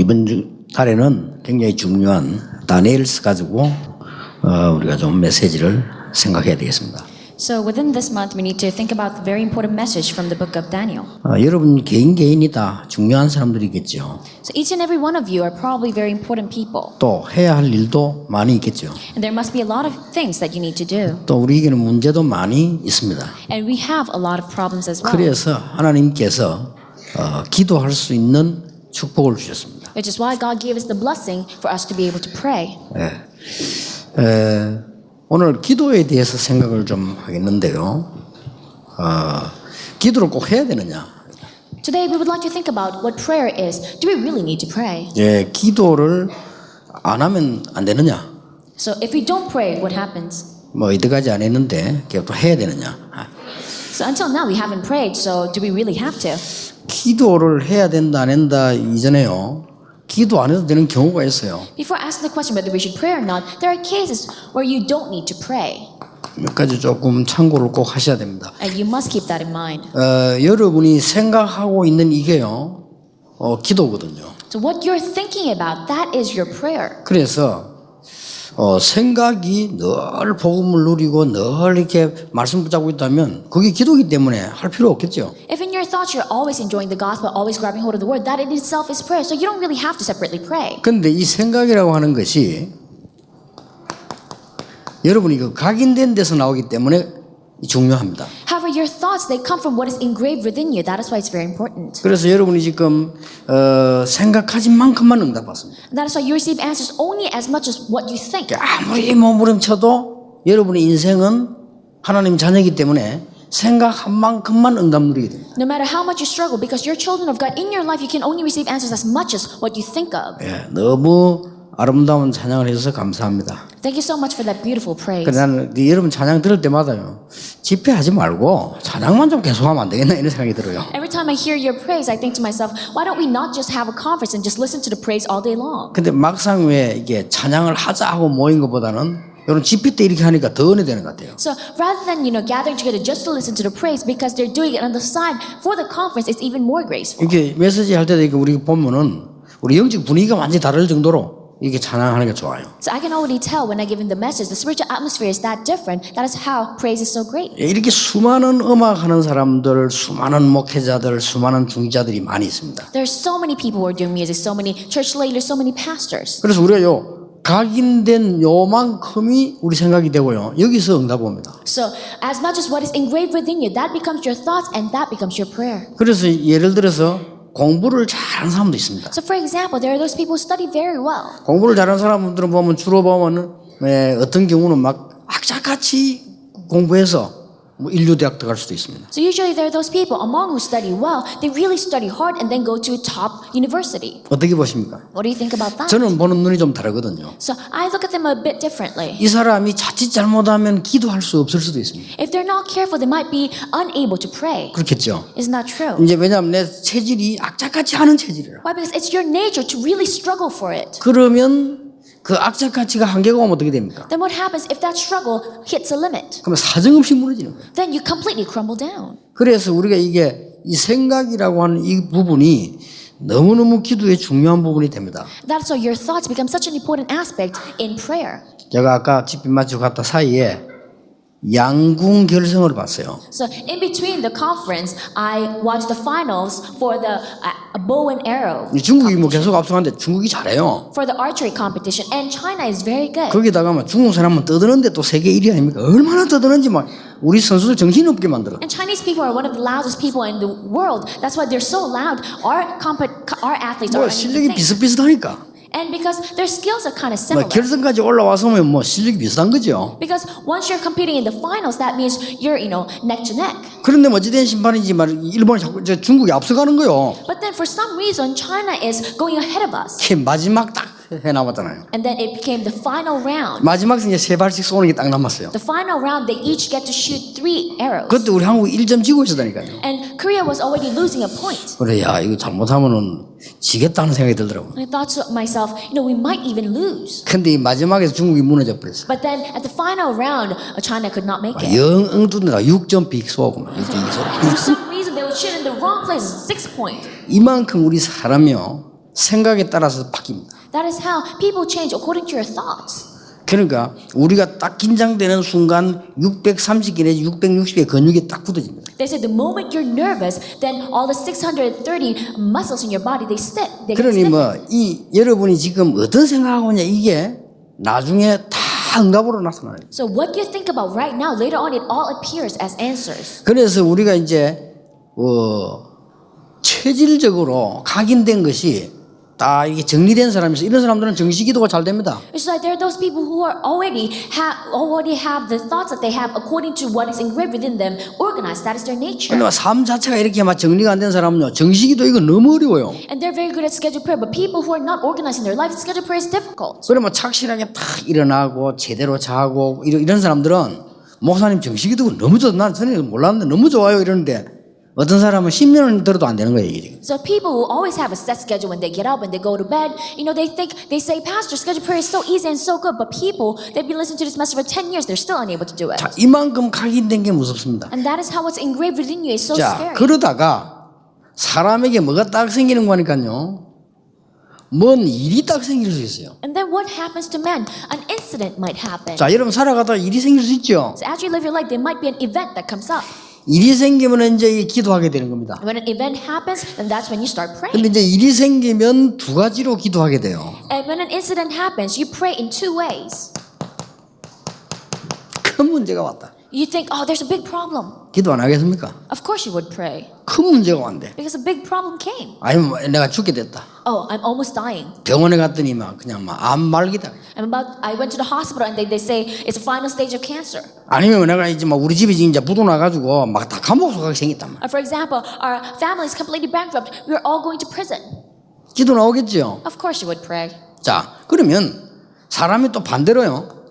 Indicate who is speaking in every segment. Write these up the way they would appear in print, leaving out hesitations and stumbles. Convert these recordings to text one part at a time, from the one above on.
Speaker 1: 이번 달에는 굉장히 중요한 다니엘서 가지고 우리가 좀 메시지를 생각해야 되겠습니다.
Speaker 2: So within this month, we need to think about the very important message from the book of Daniel.
Speaker 1: 여러분 개인이 다 중요한 사람들이겠죠.
Speaker 2: So each and every one of you are probably very important people.
Speaker 1: 또 해야 할 일도 많이 있겠죠.
Speaker 2: And there must be a lot of things that you need to do.
Speaker 1: 또 우리에게는 문제도 많이 있습니다.
Speaker 2: And we have a lot of problems as well.
Speaker 1: 그래서 하나님께서 기도할 수 있는 축복을 주셨습니다.
Speaker 2: Which is why God gave us the blessing for us to be able to pray.
Speaker 1: 오늘 기도에 대해서 생각을 좀 하겠는데요. 기도를 꼭 해야 되느냐?
Speaker 2: Today we would like to think about what prayer is. Do we really need to pray?
Speaker 1: 기도를 안 하면 안 되느냐?
Speaker 2: So if we don't pray, what happens?
Speaker 1: 뭐 이때까지 안 했는데 계속 해야 되느냐?
Speaker 2: So until now we haven't prayed, so do we really have to?
Speaker 1: 기도를 해야 된다 안 한다 이전에요. 기도 안 해도 되는 경우가 있어요.
Speaker 2: Before asking the question whether we should pray or not, there are cases where you don't need to pray.
Speaker 1: 몇 가지 조금 참고를 꼭 하셔야 됩니다.
Speaker 2: And you must keep that in mind.
Speaker 1: 여러분이 생각하고 있는 이게요, 기도거든요.
Speaker 2: So what you're thinking about, that is your prayer.
Speaker 1: 그래서 생각이 늘 복음을 누리고 늘 이렇게 말씀 붙잡고 있다면 그게 기도이기 때문에 할 필요 없겠죠.
Speaker 2: If in your thoughts you're always enjoying the gospel, always grabbing hold of the word, that in itself is prayer. So you don't really have to separately pray.
Speaker 1: 그런데 이 생각이라고 하는 것이 여러분이 그 각인된 데서 나오기 때문에 중요합니다.
Speaker 2: However, your thoughts, they come from what is engraved within you. That is why it's very important.
Speaker 1: 그래서 여러분이 지금 생각하신 만큼만 응답받습니다.
Speaker 2: And that is why you receive answers only as much as what you think.
Speaker 1: 아무리 몸부림쳐도 여러분의 인생은 하나님 자녀이기 때문에 생각한 만큼만 응답 누리게 됩니다.
Speaker 2: No matter how much you struggle, because you're children of God, in your life you can only receive answers as much as what you think of.
Speaker 1: 너무 아름다운 찬양을 해주셔서 감사합니다.
Speaker 2: Thank you so much for that beautiful praise.
Speaker 1: 그래서 나는 여러분 찬양 들을 때마다요, 집회하지 말고 찬양만 좀 계속하면 안 되겠나 이런 생각이 들어요.
Speaker 2: Every time I hear your praise, I think to myself, why don't we not just have a conference and just listen to the praise all day long?
Speaker 1: 근데 막상 왜 이게 찬양을 하자 하고 모인 것보다는 이런 집회 때 이렇게 하니까 더 은혜되는 것 같아요.
Speaker 2: So rather than gathering together just to listen to the praise, because they're doing it on the side for the conference, it's even more graceful.
Speaker 1: 이렇게 메시지 할 때도 이렇게 우리 보면은 우리 영적 분위기가 완전히 다를 정도로 이게 찬양하는 게 좋아요.
Speaker 2: So I can already tell when I give in the message, the spiritual atmosphere is that different. That is how praise is so great.
Speaker 1: 이렇게 수많은 음악하는 사람들, 수많은 목회자들, 수많은 중지자들이 많이 있습니다.
Speaker 2: There are so many people who are doing music, so many church leaders, so many pastors.
Speaker 1: 그래서 우리가 각인된 요만큼이 우리 생각이 되고요. 여기서 응답 옵니다.
Speaker 2: So as much as what is engraved within you, that becomes your thoughts and that becomes your prayer.
Speaker 1: 그래서 예를 들어서 공부를 잘하는 사람도 있습니다.
Speaker 2: So for example, there are those people who study very well.
Speaker 1: 공부를 잘하는 사람들은 보면 주로 보면은 어떤 경우는 막 악착같이 공부해서 뭐 인류대학 들어갈 수도 있습니다.
Speaker 2: So usually there are those people among who study well, they really study hard and then go to a top university.
Speaker 1: 어떻게 보십니까?
Speaker 2: What do you think about that?
Speaker 1: 저는 보는 눈이 좀 다르거든요.
Speaker 2: So I look at them a bit differently.
Speaker 1: 이 사람이 자칫 잘못하면 기도할 수 없을 수도 있습니다.
Speaker 2: If they're not careful, they might be unable to pray.
Speaker 1: 그렇겠죠.
Speaker 2: Isn't that true?
Speaker 1: 이제 왜냐하면 내 체질이 악착같이 하는 체질이라.
Speaker 2: Why? Because it's your nature to really struggle for it.
Speaker 1: 그러면 그 악착같이가 한계가 오면 어떻게 됩니까?
Speaker 2: Then what happens if that struggle hits a limit?
Speaker 1: 그러면 사정없이 무너지는 거예요.
Speaker 2: Then you completely crumble down.
Speaker 1: 그래서 우리가 이게 이 생각이라고 하는 이 부분이 너무너무 기도의 중요한 부분이 됩니다.
Speaker 2: That's why your thoughts become such an important aspect in prayer.
Speaker 1: 제가 아까 집회 마치고 갔다 사이에 양궁 결승을 봤어요.
Speaker 2: So in between the conference, I watched the finals for the bow and arrow.
Speaker 1: 중국이 뭐 계속 앞서가는데 중국이 잘해요.
Speaker 2: For the archery competition, and China is very good.
Speaker 1: 거기다가 막 중국 사람은 떠드는데 또 세계 1위 아닙니까? 얼마나 떠드는지 막 우리 선수들 정신없게 만들어.
Speaker 2: And Chinese people are one of the loudest people in the world. That's why they're so loud. Our athletes
Speaker 1: 뭐
Speaker 2: are
Speaker 1: 실력이
Speaker 2: anything.
Speaker 1: 비슷비슷하니까.
Speaker 2: And because their skills are kind of
Speaker 1: 뭐
Speaker 2: similar.
Speaker 1: 결승까지 올라와서면 뭐 실력이 비슷한 거죠.
Speaker 2: Because once you're competing in the finals, that means you're, neck to neck.
Speaker 1: 그런데 어찌된 심판인지 말 일본이 자꾸 중국이 앞서가는 거요.
Speaker 2: But then for some reason, China is going ahead of us.
Speaker 1: 마지막 딱 해 남았잖아요.
Speaker 2: And then it became the final round.
Speaker 1: 마지막 이제 세 발씩 쏘는 게 딱 남았어요.
Speaker 2: The final round, they each get to shoot 3 arrows.
Speaker 1: 그때 우리 한국 1점 지고 있었다니까요.
Speaker 2: And Korea was already losing a point.
Speaker 1: 그래, 야 이거 잘못하면은 지겠다는 생각이 들더라고.
Speaker 2: And I thought to myself, we might even lose.
Speaker 1: 근데 이 마지막에서 중국이 무너져 버렸어.
Speaker 2: But then at the final round, China could not make it.
Speaker 1: 영 엉뚱하다 6점 빅 쏘고 6점 빅 쏘고.
Speaker 2: For some reason, they would shoot in the wrong place, 6 point.
Speaker 1: 이만큼 우리 사람이요 생각에 따라서 바뀝니다.
Speaker 2: That is how people change according to your thoughts.
Speaker 1: 그러니까 우리가 딱 긴장되는 순간 630개 내지 660개 근육이 딱 굳어집니다.
Speaker 2: They say the moment you're nervous, then all the 630 muscles in your body, they stick. They get
Speaker 1: 그러니
Speaker 2: stiff.
Speaker 1: 뭐 이 여러분이 지금 어떤 생각하고 있냐 이게 나중에 다 응답으로 나타나요.
Speaker 2: So what you think about right now, later on it all appears as answers.
Speaker 1: 그래서 우리가 이제 체질적으로 각인된 것이 다 이게 정리된 사람이서 이런 사람들은 정식기도가 잘 됩니다.
Speaker 2: It's like there are those people who are already have the thoughts that they have according to what is engraved within them, organized. That is their nature.
Speaker 1: 근데 삶 자체가 이렇게 막 정리가 안 된 사람은요, 정식기도 이거 너무 어려워요.
Speaker 2: And they're very good at scheduled prayer, but people who are not organized in their life, scheduled prayer is difficult.
Speaker 1: 그러면 착실하게 딱 일어나고 제대로 자고 이런 사람들은 목사님 정식기도가 너무 좋다. 난 전에 몰랐는데 너무 좋아요 이러는데 어떤 사람은 10년을 들어도 안 되는 거예요 이게 지금.
Speaker 2: So people who always have a set schedule when they get up and they go to bed, you know, they say, Pastor, scheduled prayer is so easy and so good, but people, they've been listening to this message for 10 years, they're still unable to do it.
Speaker 1: 자, 이만큼 각인된 게 무섭습니다.
Speaker 2: And that is how what's engraved within you is so
Speaker 1: 자,
Speaker 2: scary.
Speaker 1: 그러다가 사람에게 뭐가 딱 생기는 거니까요. 뭔 일이 딱 생길 수 있어요.
Speaker 2: And then what happens to man? An incident might happen.
Speaker 1: 자, 여러분 살아가다 일이 생길 수 있죠.
Speaker 2: So as you live your life, there might be an event that comes up.
Speaker 1: 일이 생기면 이제 기도하게 되는 겁니다.
Speaker 2: When an event happens, then that's when you start praying.
Speaker 1: 근데 이제 일이 생기면 두 가지로 기도하게 돼요.
Speaker 2: And when an incident happens, you pray in two ways.
Speaker 1: 큰 문제가 왔다.
Speaker 2: You think, oh, there's a big problem.
Speaker 1: 기도 안 하겠습니까?
Speaker 2: Of course you would pray.
Speaker 1: 큰 문제가 왔는데.
Speaker 2: Because a big problem came.
Speaker 1: 아니면 내가 죽게 됐다.
Speaker 2: Oh, I'm almost dying.
Speaker 1: 병원에 갔더니 막 그냥 막 암 말기다.
Speaker 2: I went to the hospital and they say it's a final stage of cancer.
Speaker 1: 아니면 내가 이제 막 우리 집이 이제 부도나가지고 막 다 감옥 속하게 생겼단 말이야.
Speaker 2: For example, our family is completely bankrupt. We're all going to prison.
Speaker 1: 기도 나오겠죠.
Speaker 2: Of course you would pray.
Speaker 1: 자, 그러면 사람이 또 반대로요.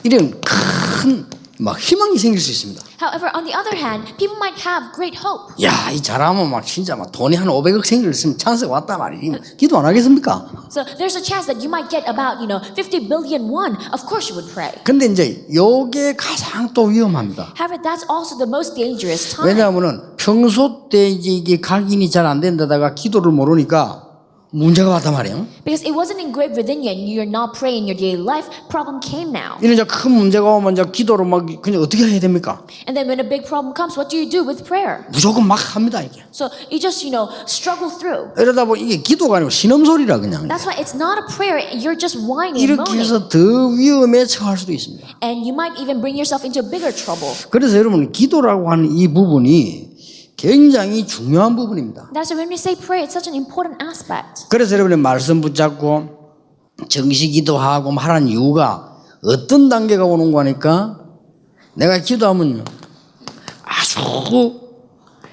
Speaker 1: 이런 큰 막 희망이 생길 수 있습니다.
Speaker 2: However, on the other hand, people might have great hope.
Speaker 1: 야, 이 잘하면 막 진짜 막 돈이 한 500억 생겼으면 찬스가 왔단 말이지. 기도 안 하겠습니까?
Speaker 2: So there's a chance that you might get about, 50 billion won. Of course you would pray.
Speaker 1: 근데 이제 요게 가장 또 위험합니다.
Speaker 2: However, that's also the most dangerous time.
Speaker 1: 왜냐하면은 평소 때 이제 이게 각인이 잘 안 된다다가 기도를 모르니까 문제가 왔단 말이에요.
Speaker 2: Because it wasn't engraved within you and you're not praying in your daily life, problem came now.
Speaker 1: 이런 이제 큰 문제가 오면 이제 기도를 막 그냥 어떻게 해야 됩니까?
Speaker 2: And then when a big problem comes, what do you do with prayer?
Speaker 1: 무조건 막 합니다 이게.
Speaker 2: So you just, struggle through.
Speaker 1: 이러다 보니 이게 기도가 아니고 신음소리라 그냥.
Speaker 2: That's why it's not a prayer, you're just whining and
Speaker 1: 이렇게
Speaker 2: moaning.
Speaker 1: 해서 더 위험에 처할 수도 있습니다.
Speaker 2: And you might even bring yourself into bigger trouble.
Speaker 1: 그래서 여러분 기도라고 하는 이 부분이 굉장히 중요한 부분입니다.
Speaker 2: That's why when we say prayer, it's such an important aspect.
Speaker 1: 그래서 여러분의 말씀 붙잡고 정식 기도하고 하라는 이유가 어떤 단계가 오는 거니까 내가 기도하면 아주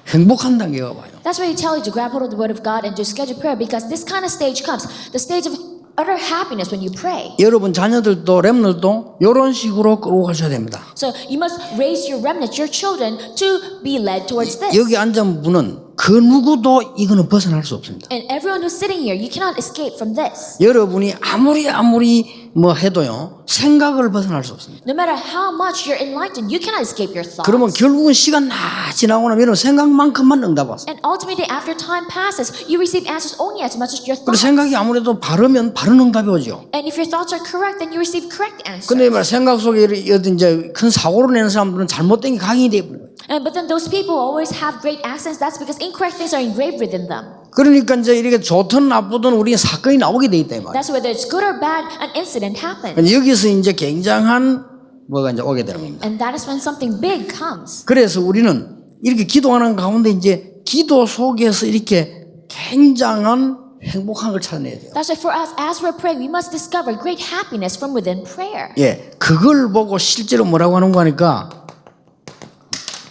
Speaker 1: 행복한 단계가 와요.
Speaker 2: That's why you tell you to grab hold of the word of God and do scheduled prayer, because this kind of stage comes, the stage of utter happiness when you pray.
Speaker 1: 여러분 자녀들도 렘너도 이런 식으로 끌고 가셔야 됩니다.
Speaker 2: So you must raise your remnant, your children, to be led towards this.
Speaker 1: 여기 앉은 분은 그 누구도 이거는 벗어날 수 없습니다.
Speaker 2: And everyone who's sitting here, you cannot escape from this.
Speaker 1: 여러분이 아무리 뭐 해도요 생각을 벗어날 수 없습니다.
Speaker 2: No matter how much you're enlightened, you cannot escape your thoughts.
Speaker 1: 그러면 결국은 시간 다 지나고 나면 여러분 생각만큼만 응답 왔어요.
Speaker 2: And ultimately, after time passes, you receive answers only as much as your
Speaker 1: 그리고
Speaker 2: thoughts.
Speaker 1: 생각이 아무래도 바르면 바른 응답이 오죠.
Speaker 2: And if your thoughts are correct, then you receive correct answers.
Speaker 1: 근데 말 생각 속에 어떤 이제 큰 사고를 내는 사람들은 잘못된 게 각인이 되어 버려요.
Speaker 2: But then those people always have great accents. That's because incorrect things are engraved within them.
Speaker 1: 그러니까 이제 이렇게 좋든 나쁘든 우리 사건이 나오게 돼 있다 이 말이에요.
Speaker 2: That's whether it's good or bad, an incident happens.
Speaker 1: 여기서 이제 굉장한 뭐가 이제 오게 되는 겁니다.
Speaker 2: And that is when something big comes.
Speaker 1: 그래서 우리는 이렇게 기도하는 가운데 이제 기도 속에서 이렇게 굉장한 행복한 걸 찾아내야 돼요.
Speaker 2: That's why for us, as we're praying, we must discover great happiness from within prayer.
Speaker 1: 예, 그걸 보고 실제로 뭐라고 하는 거니까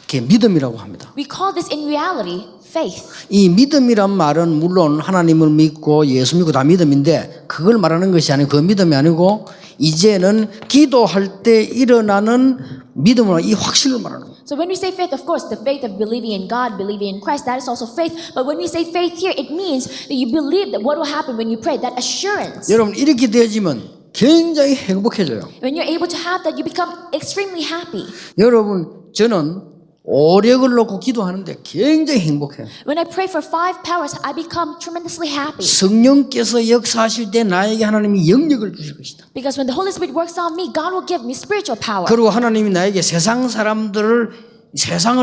Speaker 1: 그게 믿음이라고 합니다.
Speaker 2: We call this in reality faith.
Speaker 1: 이 믿음이란 말은 물론 하나님을 믿고 예수 믿고 다 믿음인데 그걸 말하는 것이 아니고 그 믿음이 아니고 이제는 기도할 때 일어나는 믿음으로 이 확신을 말하는 거예요.
Speaker 2: So when we say faith, of course, the faith of believing in God, believing in Christ, that is also faith. But when we say faith here, it means that you believe that what will happen when you pray, that assurance.
Speaker 1: 여러분 이렇게 되어지면 굉장히 행복해져요.
Speaker 2: When you're able to have that, you become extremely happy.
Speaker 1: 여러분 저는 오력을 놓고 기도하는데 굉장히 행복해요.
Speaker 2: When I pray for 5 powers, I become tremendously happy.
Speaker 1: 성령께서 역사하실 때 나에게 하나님이 영력을 주실 것이다.
Speaker 2: Because when the Holy Spirit works on me, God will give me spiritual power.
Speaker 1: 그리고 하나님이 나에게 세상을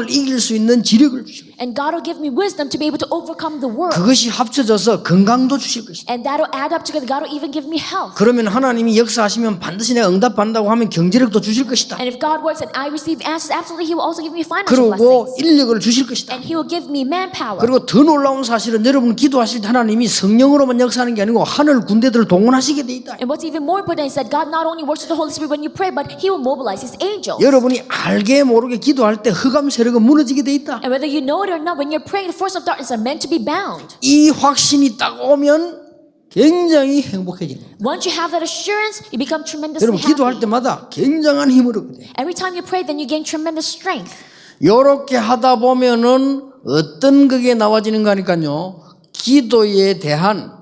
Speaker 1: 이길 수 있는 지력을 주시고
Speaker 2: And God will give me wisdom to be able to overcome the world.
Speaker 1: 그것이 합쳐져서 건강도 주실 것이다.
Speaker 2: And that'll add up together. God will even give me health.
Speaker 1: 그러면 하나님이 역사하시면 반드시 내가 응답받는다고 하면 경제력도 주실 것이다.
Speaker 2: And if God works and I receive answers, absolutely He will also give me financial
Speaker 1: 그리고
Speaker 2: blessings.
Speaker 1: 인력을 주실 것이다.
Speaker 2: And He will give me manpower.
Speaker 1: 그리고 더 놀라운 사실은 여러분 기도하실 때 하나님이 성령으로만 역사하는 게 아니고 하늘 군대들을 동원하시게 돼 있다.
Speaker 2: And what's even more important is that God not only works with the Holy Spirit when you pray, but He will mobilize His angels.
Speaker 1: 여러분이 알게 모르게 기도할 때 흑암 세력은 무너지게 돼 있다.
Speaker 2: And whether you know it or not, when you're praying, the force of darkness are meant to be bound.
Speaker 1: 이 확신이 딱 오면 굉장히 행복해지는 거예요.
Speaker 2: Once you have that assurance, you become tremendously
Speaker 1: 여러분 기도할
Speaker 2: happy.
Speaker 1: 때마다 굉장한 힘을 얻게 돼요.
Speaker 2: Every time you pray, then you gain tremendous strength.
Speaker 1: 요렇게 하다 보면은 어떤 그게 나와지는가 하니까요. 기도에 대한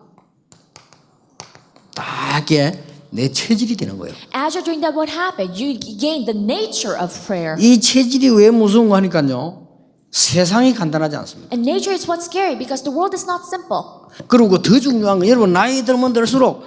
Speaker 1: 딱게 내 체질이 되는 거예요.
Speaker 2: As you're doing that, what happened? You gain the nature of prayer.
Speaker 1: 이 체질이 왜 무서운 거 하니까요. 세상이 간단하지 않습니다.
Speaker 2: And nature is what's scary because the world is not simple.
Speaker 1: 그리고 더 중요한 건 여러분 나이 들면 들수록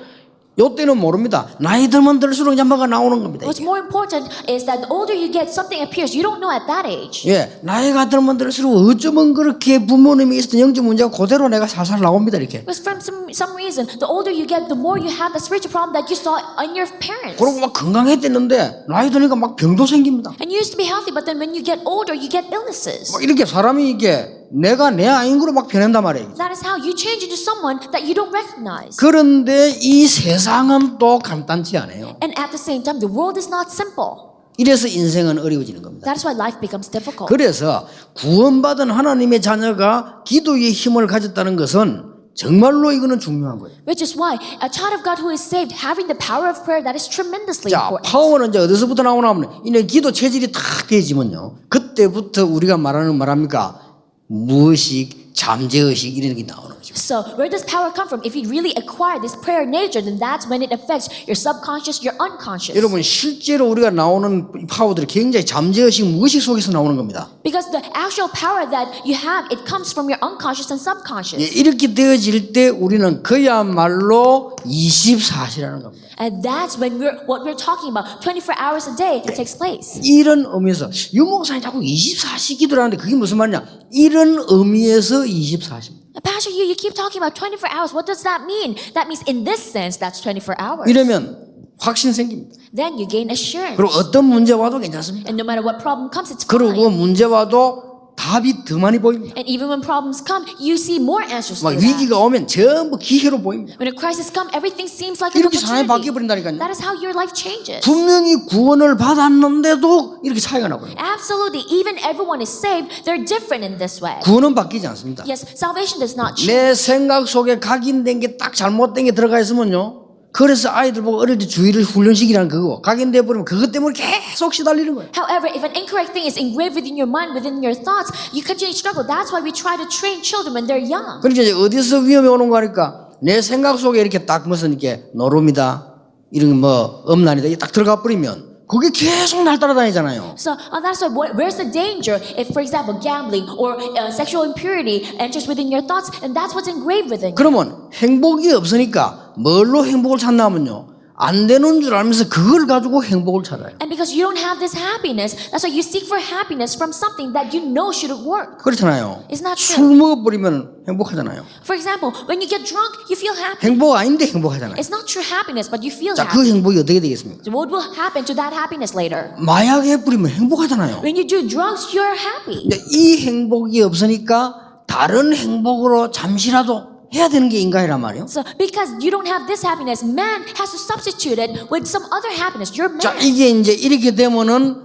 Speaker 1: 요때는 모릅니다. 나이 들면 들수록 이제 뭐가 나오는 겁니다.
Speaker 2: What's more important is that the older you get, something appears. You don't know at that age.
Speaker 1: 예, 나이가 들면 들수록 어쩌면 그렇게 부모님이 있었던 영적 문제가 그대로 내가 살살 나옵니다. 이렇게.
Speaker 2: Because from some reason, the older you get, the more you have the spiritual problem that you saw in your parents.
Speaker 1: 그리고 막 건강했댔는데 나이 드니까 막 병도 생깁니다.
Speaker 2: And you used to be healthy, but then when you get older, you get illnesses.
Speaker 1: 막 이렇게 사람이 이게 내가 내 아인 거로 막 변한단 말이에요.
Speaker 2: That is how you change into someone that you don't recognize.
Speaker 1: 그런데 이 세상은 또 간단치 않아요.
Speaker 2: And at the same time, the world is not simple.
Speaker 1: 이래서 인생은 어려워지는 겁니다.
Speaker 2: That is why life becomes difficult.
Speaker 1: 그래서 구원받은 하나님의 자녀가 기도의 힘을 가졌다는 것은 정말로 이거는 중요한 거예요.
Speaker 2: Which is why a child of God who is saved, having the power of prayer, that is tremendously
Speaker 1: 자,
Speaker 2: important.
Speaker 1: 파워는 이제 어디서부터 나오냐면 이제 기도 체질이 탁 되지면요. 그때부터 우리가 말합니까? 무의식, 잠재의식 이런 게 나오는 거죠.
Speaker 2: So where does power come from? If you really acquire this prayer nature, then that's when it affects your subconscious, your unconscious.
Speaker 1: 여러분 실제로 우리가 나오는 파워들이 굉장히 잠재의식, 무의식 속에서 나오는 겁니다.
Speaker 2: Because the actual power that you have, it comes from your unconscious and subconscious.
Speaker 1: 예, 이렇게 되어질 때 우리는 그야말로 24시라는 겁니다.
Speaker 2: And that's when what we're talking about, 24 hours a day, it takes place.
Speaker 1: 이런 의미에서 유목사님 자꾸 24시 기도라는데 그게 무슨 말이냐? 이런 의미에서 24시입니다.
Speaker 2: Pastor, you keep talking about 24 hours. What does that mean? That means in this sense, that's 24 hours.
Speaker 1: 이러면 확신 생깁니다.
Speaker 2: Then you gain assurance.
Speaker 1: 그리고 어떤 문제 와도 괜찮습니다.
Speaker 2: And no matter what problem comes, it's fine.
Speaker 1: 그리고 문제 와도 답이 더 많이 보입니다.
Speaker 2: And even when problems come, you see more answers
Speaker 1: 막
Speaker 2: to that.
Speaker 1: 위기가 오면 전부 기회로 보입니다.
Speaker 2: When a crisis comes, everything seems like an
Speaker 1: 이렇게 사람이
Speaker 2: opportunity.
Speaker 1: 바뀌어버린다니까요.
Speaker 2: That is how your life changes.
Speaker 1: 분명히 구원을 받았는데도 이렇게 차이가 나거든요.
Speaker 2: Absolutely. Even everyone is saved, they're different in this way.
Speaker 1: 구원은 바뀌지 않습니다.
Speaker 2: Yes, salvation does not change.
Speaker 1: 내 생각 속에 각인된 게 딱 잘못된 게 들어가 있으면요. 그래서 아이들 보고 어릴 때 주의를 훈련시키라는 그거 각인돼 버리면 그것 때문에 계속 시달리는 거예요.
Speaker 2: However, if an incorrect thing is engraved within your mind, within your thoughts, you continue to struggle. That's why we try to train children when they're young.
Speaker 1: 그러니까 이제 어디서 위험이 오는 거 하니까 내 생각 속에 이렇게 딱 무슨 이렇게 노름이다 이런 뭐 음란이다 이게 딱 들어가 버리면 그게 계속 날 따라다니잖아요.
Speaker 2: So that's why where's the danger if, for example, gambling or sexual impurity enters within your thoughts, and that's what's engraved within you.
Speaker 1: 그러면 행복이 없으니까 뭘로 행복을 찾나면요. 안 되는 줄 알면서 그걸 가지고 행복을 찾아요.
Speaker 2: And because you don't have this happiness, that's why you seek for happiness from something that you know shouldn't work.
Speaker 1: 그렇잖아요.
Speaker 2: It's not
Speaker 1: 술
Speaker 2: true.
Speaker 1: 먹어버리면 행복하잖아요.
Speaker 2: For example, when you get drunk, you feel happy.
Speaker 1: 행복 아닌데 행복하잖아요.
Speaker 2: It's not true happiness, but you feel
Speaker 1: 자, 그
Speaker 2: happy.
Speaker 1: 행복이 어떻게 되겠습니까?
Speaker 2: So what will happen to that happiness later?
Speaker 1: 마약 해버리면 행복하잖아요.
Speaker 2: When you do drugs, you're happy.
Speaker 1: 근데 이 행복이 없으니까 다른 행복으로 잠시라도 해야 되는 게 인간이란 말이에요.
Speaker 2: So because you don't have this happiness, man has to substitute it with some other happiness. You're
Speaker 1: 자,
Speaker 2: man.
Speaker 1: 이게 이제 이렇게 되면은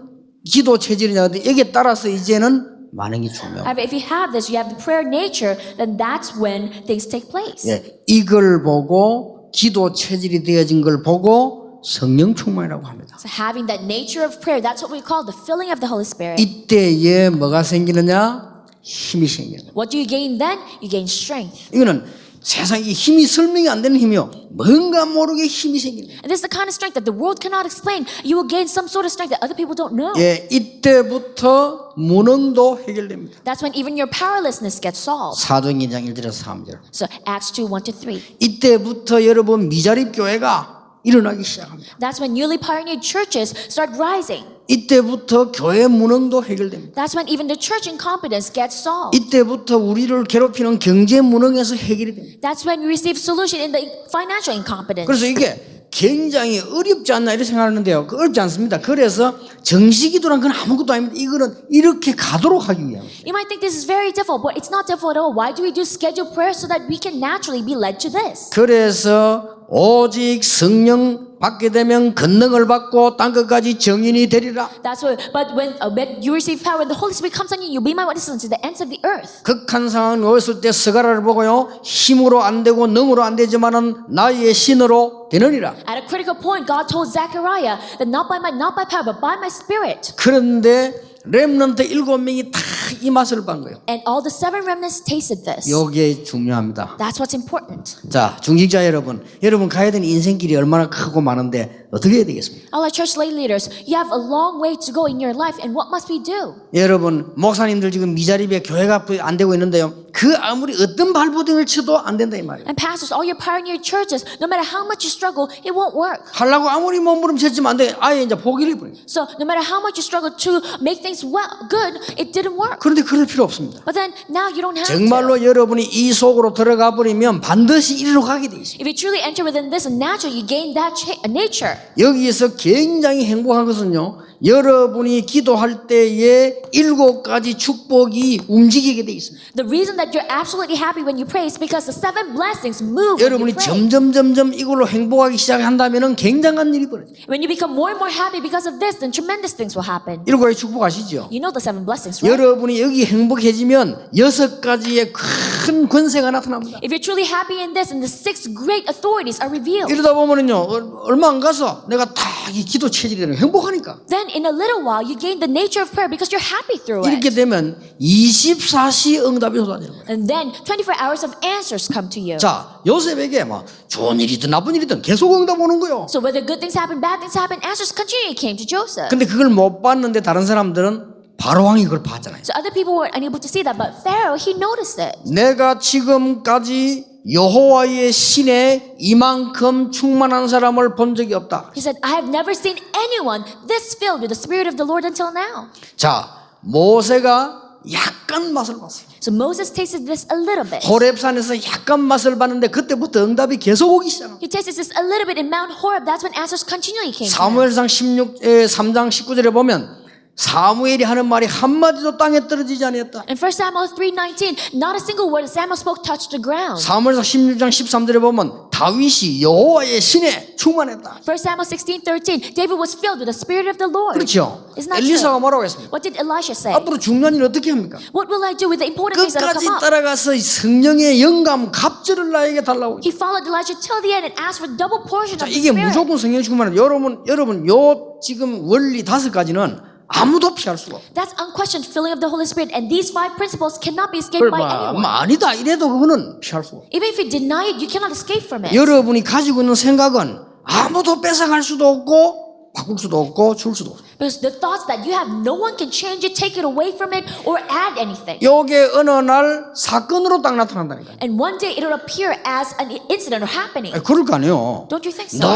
Speaker 1: 기도 체질이냐 근데 여기에 따라서 이제는 반응이 중요해요.
Speaker 2: However, if you have this, you have the prayer nature, then that's when things take place.
Speaker 1: 예, 이걸 보고 기도 체질이 되어진 걸 보고 성령 충만이라고 합니다.
Speaker 2: So having that nature of prayer, that's what we call the filling of the Holy Spirit.
Speaker 1: 이때에 뭐가 생기느냐? 힘이 생기는 거예요.
Speaker 2: What do you gain then? You gain strength.
Speaker 1: 이거는 세상에 힘이 설명이 안 되는 힘이요. 뭔가 모르게 힘이 생기는 거예요.
Speaker 2: And this is the kind of strength that the world cannot explain. You will gain some sort of strength that other people don't know.
Speaker 1: 예, 이때부터 무능도 해결됩니다.
Speaker 2: That's when even your powerlessness gets solved.
Speaker 1: 사도행전 1절에서 3절.
Speaker 2: So Acts 2, 1-3.
Speaker 1: 이때부터 여러분 미자립 교회가 일어나기 시작합니다.
Speaker 2: That's when newly pioneered churches start rising.
Speaker 1: 이때부터 교회 무능도 해결됩니다.
Speaker 2: That's when even the church incompetence gets solved.
Speaker 1: 이때부터 우리를 괴롭히는 경제 무능에서 해결이 됩니다.
Speaker 2: That's when we receive solution in the financial incompetence.
Speaker 1: 그래서 이게 굉장히 어렵지 않나 이렇게 생각하는데요. 어렵지 않습니다. 그래서 정식기도란 건 아무것도 아닙니다. 이거는 이렇게 가도록 하기 위함.
Speaker 2: You might think this is very difficult, but it's not difficult at all. Why do we do scheduled prayer? So that we can naturally be led to this.
Speaker 1: 그래서 오직 성령 받게 되면 권능을 받고 땅 끝까지 정인이 되리라.
Speaker 2: That's why. But when you receive power, when the Holy Spirit comes on you, you'll be my witnesses to the ends of the earth.
Speaker 1: 극한 상황 놓였을 때 스가랴를 보고요. 힘으로 안 되고 능으로 안 되지만은 나의 신으로 되느니라.
Speaker 2: At a critical point, God told Zechariah that not by might, not by power, but by my Spirit.
Speaker 1: 그런데 렘넌트 7명이 다 이 맛을 본 거예요.
Speaker 2: And all the 7 remnants tasted this.
Speaker 1: 이게 중요합니다.
Speaker 2: That's what's important.
Speaker 1: 자, 중직자 여러분 가야 되는 인생길이 얼마나 크고 많은데 어떻게 해야 되겠습니까?
Speaker 2: All our church lay leaders, you have a long way to go in your life, and what must we do?
Speaker 1: 여러분 목사님들 지금 미자립에 교회가 안 되고 있는데요. 그 아무리 어떤 발버둥을 쳐도 안 된다 이 말이에요.
Speaker 2: And pastors, all your pioneer churches, no matter how much you struggle, it won't work.
Speaker 1: 하려고 아무리 몸부림쳤지만 안 돼. 아예 이제 포기를 해버려요.
Speaker 2: So no matter how much you struggle to make things good, it didn't work.
Speaker 1: 그런데 그럴 필요 없습니다.
Speaker 2: But then now you don't have to.
Speaker 1: 정말로 여러분이 이 속으로 들어가 버리면 반드시 이리로 가게 돼 있어요.
Speaker 2: If you truly enter within this, naturally you gain that nature.
Speaker 1: 여기에서 굉장히 행복한 것은요. 여러분이 기도할 때에 7가지 축복이 움직이게 돼 있습니다.
Speaker 2: The reason that you're absolutely happy when you pray is because the 7 blessings move when you
Speaker 1: 여러분이
Speaker 2: pray.
Speaker 1: 점점 이걸로 행복하기 시작한다면 굉장한 일이 벌어져요.
Speaker 2: When you become more and more happy because of this, then tremendous things will happen.
Speaker 1: 7가지 축복 아시죠?
Speaker 2: You know the 7 blessings, right?
Speaker 1: 여러분이 여기 행복해지면 6가지의 큰 권세가 나타납니다.
Speaker 2: If you're truly happy in this, and the 6 great authorities are revealed.
Speaker 1: 이러다 보면은요 얼마 안 가서 내가 딱 이 기도 체질이 되는 행복하니까
Speaker 2: Then in a little while you gain the nature of prayer because you're happy through
Speaker 1: 이렇게
Speaker 2: it.
Speaker 1: 되면 24시 응답이 쏟아지는 거예요.
Speaker 2: And then 24 hours of answers come to you.
Speaker 1: 자 요셉에게 뭐 좋은 일이든 나쁜 일이든 계속 응답 오는 거예요.
Speaker 2: So whether good things happen, bad things happen, answers continually came to Joseph.
Speaker 1: 근데 그걸 못 봤는데 다른 사람들은 바로왕이 그걸 봤잖아요.
Speaker 2: So other people were unable to see that, but Pharaoh, he noticed it.
Speaker 1: 내가 지금까지 여호와의 신에 이만큼 충만한 사람을 본 적이 없다.
Speaker 2: He said, I have never seen anyone this filled with the Spirit of the Lord until now.
Speaker 1: 자 모세가 약간 맛을 봤어요.
Speaker 2: So Moses tasted this a little bit.
Speaker 1: 호렙산에서 약간 맛을 봤는데 그때부터 응답이 계속 오기 시작합니다.
Speaker 2: He tasted this a little bit in Mount Horeb. That's when answers continually came to him.
Speaker 1: 사무엘상 3장 19절에 보면 사무엘이 하는 말이 한마디도 땅에 떨어지지 아니었다.
Speaker 2: In 1 Samuel 3:19, not a single word that Samuel spoke touched the ground.
Speaker 1: 사무엘상 16장 13절에 보면 다윗이 여호와의 신에 충만했다.
Speaker 2: 1 Samuel 16:13, David was filled with the Spirit of the Lord.
Speaker 1: 그렇죠.
Speaker 2: Isn't that
Speaker 1: 엘리사가
Speaker 2: true?
Speaker 1: 뭐라고 했습니까?
Speaker 2: What did Elisha say?
Speaker 1: 앞으로 중요한 일 어떻게 합니까?
Speaker 2: What will I do with the important things that will
Speaker 1: 끝까지
Speaker 2: come up?
Speaker 1: 따라가서 성령의 영감 갑절을 나에게 달라고.
Speaker 2: He followed Elijah till the end and asked for double portion
Speaker 1: 자,
Speaker 2: of the
Speaker 1: 이게
Speaker 2: Spirit.
Speaker 1: 무조건 성령 충만은 여러분 요 지금 원리 5가지는 아무도 피할 수가 없어.
Speaker 2: That's unquestioned filling of the Holy Spirit, and these 5 principles cannot be escaped by anyone.
Speaker 1: 아니다 이래도 그거는 피할 수가 없어.
Speaker 2: Even if you deny it, you cannot escape from it.
Speaker 1: 여러분이 가지고 있는 생각은 아무도 뺏어갈 수도 없고 바꿀 수도 없고 줄 수도 없어.
Speaker 2: Because the thoughts that you have, no one can change it, take it away from it, or add anything.
Speaker 1: 요게 어느 날 사건으로 딱 나타난다니까.
Speaker 2: And one day it'll appear as an incident or happening.
Speaker 1: 그럴 거 아니에요.
Speaker 2: Don't you think so?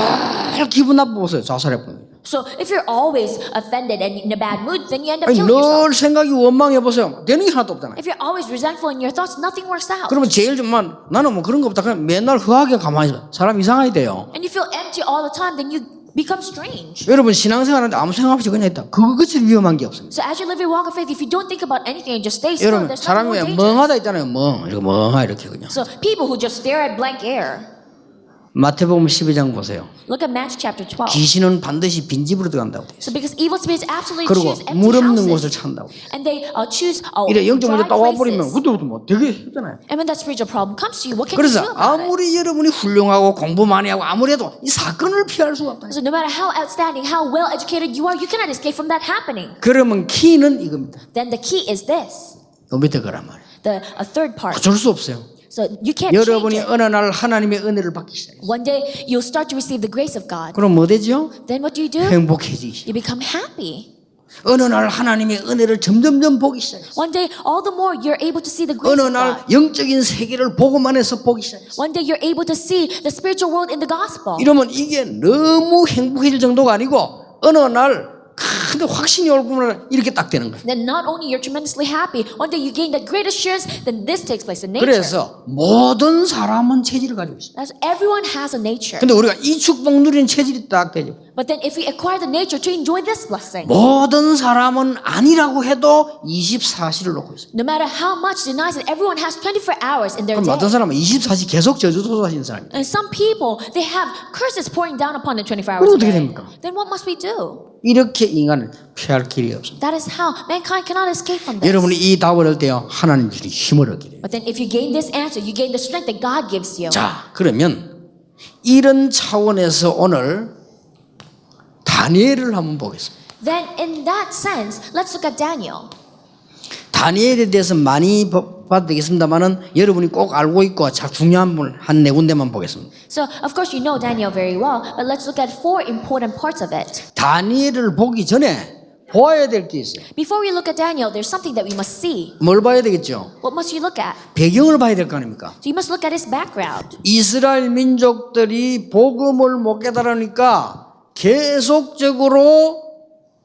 Speaker 1: 늘 기분 나쁘세요 자살해 보면.
Speaker 2: So if you're always offended and in a bad mood, then you end up killing yourself.
Speaker 1: 늘 생각이 원망해 보세요. 되는 게 하나도 없잖아요.
Speaker 2: If you're always resentful in your thoughts, nothing works out.
Speaker 1: 그러면 제일 좀만 나는 뭐 그런 거 없다. 그냥 맨날 후하게 가만히 있어. 사람 이상하게 돼요.
Speaker 2: And you feel empty all the time, then you become strange.
Speaker 1: 여러분 신앙생활하는데 아무 생각 없이 그냥 있다. 그것이 위험한 게 없습니다.
Speaker 2: So as you live your walk of faith, if you don't think about anything and just stay still,
Speaker 1: 여러분
Speaker 2: there's
Speaker 1: 사람이
Speaker 2: nothing more
Speaker 1: 왜
Speaker 2: dangerous.
Speaker 1: 멍하다 있잖아요. 이렇게 멍하 이렇게 그냥.
Speaker 2: So people who just stare at blank air.
Speaker 1: 마태복음 12장 보세요.
Speaker 2: Look at Matthew chapter 12.
Speaker 1: 귀신은 반드시 빈집으로 들어간다고.
Speaker 2: So because evil spirits absolutely
Speaker 1: 그리고
Speaker 2: choose empty
Speaker 1: 물 없는 곳을
Speaker 2: houses.
Speaker 1: 찾는다고.
Speaker 2: And they choose
Speaker 1: 이래 영적 문제
Speaker 2: dry
Speaker 1: 딱 와버리면
Speaker 2: places.
Speaker 1: 그때부터 뭐 되게 힘잖아요.
Speaker 2: And when that spiritual problem comes to you, what can you
Speaker 1: 그래서
Speaker 2: do about it?
Speaker 1: 아무리 여러분이 훌륭하고 공부 많이 하고 아무래도 이 사건을 피할 수가 없다.
Speaker 2: So no matter how outstanding, how well educated you are, you cannot escape from that happening.
Speaker 1: 그러면 키는 이겁니다.
Speaker 2: Then the key is this.
Speaker 1: 요 밑에 거란 말이에요.
Speaker 2: A third part.
Speaker 1: 어쩔 수 없어요.
Speaker 2: So you can't change
Speaker 1: 여러분이
Speaker 2: it.
Speaker 1: 어느 날 하나님의 은혜를 받기 시작해요.
Speaker 2: One day you'll start to receive the grace of God.
Speaker 1: 그럼 뭐 되죠?
Speaker 2: Then what do?
Speaker 1: 행복해지기 시작.
Speaker 2: You become happy.
Speaker 1: 어느 날 하나님의 은혜를 점점점 보기 시작했어요.
Speaker 2: One day, all the more you're able to see the grace
Speaker 1: 어느
Speaker 2: of
Speaker 1: 날
Speaker 2: God.
Speaker 1: 영적인 세계를 보고만 해서 보기 시작했어요.
Speaker 2: One day you're able to see the spiritual world in the gospel.
Speaker 1: 이러면 이게 너무 행복해질 정도가 아니고 어느 날 큰 확신이 올구나 이렇게 딱 되는 거예요.
Speaker 2: Then not only you're tremendously happy, one day you gain that great assurance, then this takes place in nature.
Speaker 1: 그래서 모든 사람은 체질을 가지고 있습니다.
Speaker 2: That's, everyone has a nature.
Speaker 1: 근데 우리가 이 축복 누리는 체질이 딱 되죠.
Speaker 2: But then if we acquire the nature to enjoy this blessing,
Speaker 1: 모든 사람은 아니라고 해도 24시를 놓고 있습니다.
Speaker 2: no matter how much denies it, everyone has 24 hours in their
Speaker 1: 그럼
Speaker 2: day.
Speaker 1: 어떤 사람은 24시 계속 저주도사하시는 사람입니다.
Speaker 2: And some people, they have curses pouring down upon them 24
Speaker 1: 그럼
Speaker 2: hours a
Speaker 1: 어떻게
Speaker 2: day.
Speaker 1: 됩니까?
Speaker 2: Then what must we do?
Speaker 1: 이렇게 인간을 피할 길이 없습니다.
Speaker 2: That is how mankind cannot escape from this.
Speaker 1: 여러분이 이 답을 얻을 때요 하나님 주신 힘을 얻게 돼요.
Speaker 2: But then if you gain this answer, you gain the strength that God gives you.
Speaker 1: 자, 그러면 이런 차원에서 오늘 다니엘을 한번 보겠습니다.
Speaker 2: Then in that sense, let's look at Daniel.
Speaker 1: 다니엘에 대해서 많이 봐도 되겠습니다만은 여러분이 꼭 알고 있고 자 중요한 분 한 네 군데만 보겠습니다.
Speaker 2: So, of course, you know Daniel very well, but let's look at 4 important parts of it.
Speaker 1: 다니엘을 보기 전에 보아야 될 게 있어요.
Speaker 2: Before we look at Daniel, there's something that we must see.
Speaker 1: 뭘 봐야 되겠죠?
Speaker 2: What must you look at?
Speaker 1: 배경을 봐야 될 거 아닙니까?
Speaker 2: So you must look at his background.
Speaker 1: 이스라엘 민족들이 복음을 못 깨달으니까 계속적으로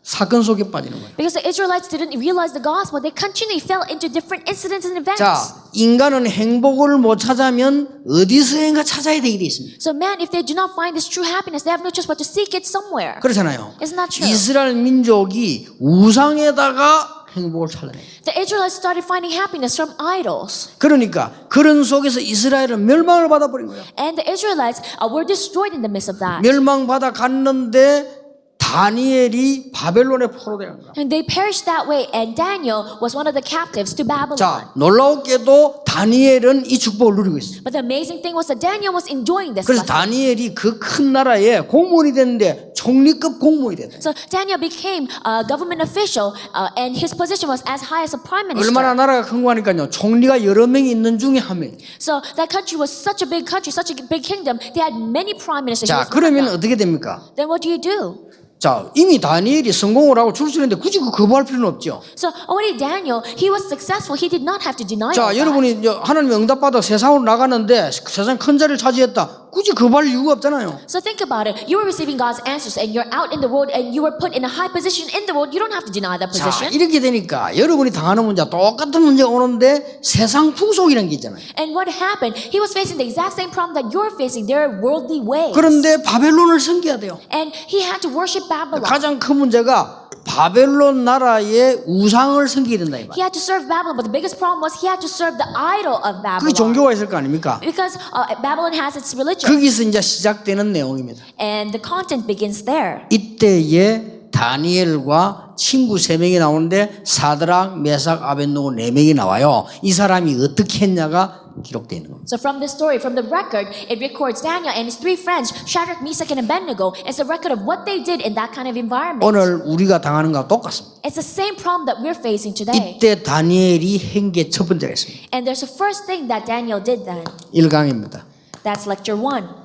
Speaker 1: 사건 속에 빠지는 거예요.
Speaker 2: Because the Israelites didn't realize the gospel, they continually fell into different incidents and events.
Speaker 1: 자, 인간은 행복을 못 찾으면 어디서인가 찾아야 되게 돼 있습니다.
Speaker 2: So man, if they do not find this true happiness, they have no choice but to seek it somewhere.
Speaker 1: 그렇잖아요.
Speaker 2: Isn't that true?
Speaker 1: 이스라엘 민족이 우상에다가 행복을 찾아내요.
Speaker 2: The Israelites started finding happiness from idols.
Speaker 1: 그러니까 그런 속에서 이스라엘은 멸망을 받아버린 거예요.
Speaker 2: And the Israelites were destroyed in the midst of that.
Speaker 1: 멸망받아 갔는데 다니엘이 바벨론에 포로되는 거야.
Speaker 2: And they perished that way, and Daniel was one of the captives to Babylon.
Speaker 1: 자, 놀라웠게도 다니엘은 이 축복을 누리고 있어요.
Speaker 2: But the amazing thing was that Daniel was enjoying this
Speaker 1: 그래서
Speaker 2: blessing.
Speaker 1: 다니엘이 그 큰 나라에 공무원이 됐는데 총리급 공무원이 됐어요.
Speaker 2: So Daniel became a government official, and his position was as high as a prime minister.
Speaker 1: 얼마나 나라가 큰 거 하니까요. 총리가 여러 명이 있는 중에 한 명.
Speaker 2: So that country was such a big country, such a big kingdom. They had many prime ministers. He
Speaker 1: 자,
Speaker 2: was one of
Speaker 1: 그러면
Speaker 2: them.
Speaker 1: 어떻게 됩니까?
Speaker 2: Then what do you do?
Speaker 1: 자, 이미 다니엘이 성공을 하고 출세했는데 굳이 그 거부할 필요는 없죠.
Speaker 2: So already Daniel, he was successful. He did not have to deny all
Speaker 1: 자,
Speaker 2: that.
Speaker 1: 여러분이 하나님 응답받아 세상으로 나가는데 세상 큰 자리를 차지했다. 굳이 거부할 이유가 없잖아요.
Speaker 2: So think about it. You were receiving God's answers, and you're out in the world, and you were put in a high position in the world. You don't have to deny that
Speaker 1: 자,
Speaker 2: position.
Speaker 1: 이렇게 되니까 여러분이 당하는 문제 똑같은 문제가 오는데 세상 풍속이라는 게 있잖아요.
Speaker 2: And what happened? He was facing the exact same problem that you're facing. Their worldly ways.
Speaker 1: 그런데 바벨론을 섬겨야 돼요.
Speaker 2: And he had to worship Babylon.
Speaker 1: 가장 큰 문제가 바벨론 나라의 우상을 섬기게 된다 이 말.
Speaker 2: He had to serve Babylon, but the biggest problem was he had to serve the idol of
Speaker 1: 그게
Speaker 2: Babylon.
Speaker 1: 종교가 있을 거 아닙니까?
Speaker 2: Because Babylon has its religion.
Speaker 1: 거기서 이제 시작되는 내용입니다.
Speaker 2: And the content begins there.
Speaker 1: 이때에 다니엘과 친구 3명이 나오는데 사드락, 메삭, 아벳노고 4명이 나와요. 이 사람이 어떻게 했냐가 기록되어 있는 겁니다.
Speaker 2: So from this story, from the record, it records Daniel and his 3 friends, Shadrach, Meshach, and Abednego. It's a record of what they did in that kind of environment.
Speaker 1: 오늘 우리가 당하는 거와 똑같습니다.
Speaker 2: It's the same problem that we're facing today.
Speaker 1: 이때 다니엘이 한 게 첫 번째가 있습니다.
Speaker 2: And there's a first thing that Daniel did then.
Speaker 1: 1강입니다.
Speaker 2: That's lecture 1.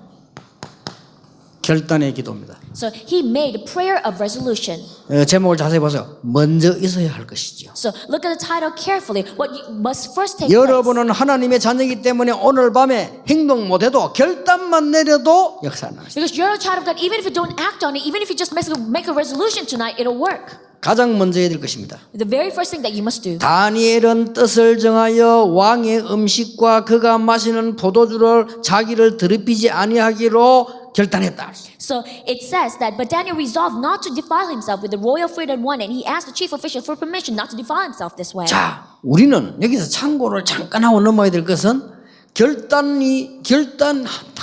Speaker 1: 결단의 기도입니다.
Speaker 2: So he made a prayer of resolution.
Speaker 1: 제목을 자세히 보세요. 먼저 있어야 할 것이지요.
Speaker 2: So look at the title carefully. What must first take place.
Speaker 1: 여러분은 하나님의 자녀이기 때문에 오늘 밤에 행동 못해도 결단만 내려도 역사가 나요.
Speaker 2: Because you're a child of God, even if you don't act on it, even if you just make a resolution tonight, it'll work.
Speaker 1: 가장 먼저 해야 될 것입니다.
Speaker 2: The very first thing that you must do.
Speaker 1: 다니엘은 뜻을 정하여 왕의 음식과 그가 마시는 포도주를 자기를 더럽히지 아니하기로 결단했다.
Speaker 2: So it says that, but Daniel resolved not to defile himself with the royal food and wine, and he asked the chief official for permission not to defile himself this way.
Speaker 1: 자, 우리는 여기서 참고를 잠깐 하고 넘어야 될 것은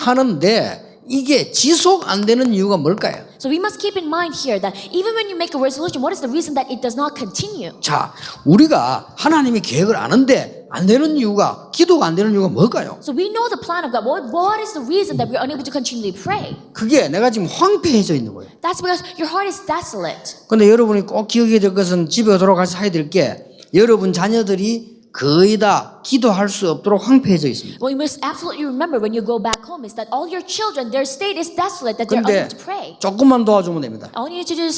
Speaker 1: 결단하는데 이게 지속 안 되는 이유가 뭘까요?
Speaker 2: So we must keep in mind here that even when you make a resolution, what is the reason that it does not continue?
Speaker 1: 자, 우리가 하나님의 계획을 아는데 안 되는 이유가 기도가 안 되는 이유가 뭘까요?
Speaker 2: So we know the plan of God. What is the reason that we're unable to continually pray?
Speaker 1: 그게 내가 지금 황폐해져 있는 거예요.
Speaker 2: That's because your heart is desolate.
Speaker 1: 근데 여러분이 꼭 기억해야 될 것은 집에 돌아가서 해야 될 게 여러분 자녀들이 거의 다 기도할 수 없도록 황폐해져 있습니다.
Speaker 2: What you must absolutely remember when you go back home is that all your children, their state is desolate, that they're
Speaker 1: 근데
Speaker 2: unable to pray.
Speaker 1: 조금만 도와주면 됩니다.
Speaker 2: All you need to do is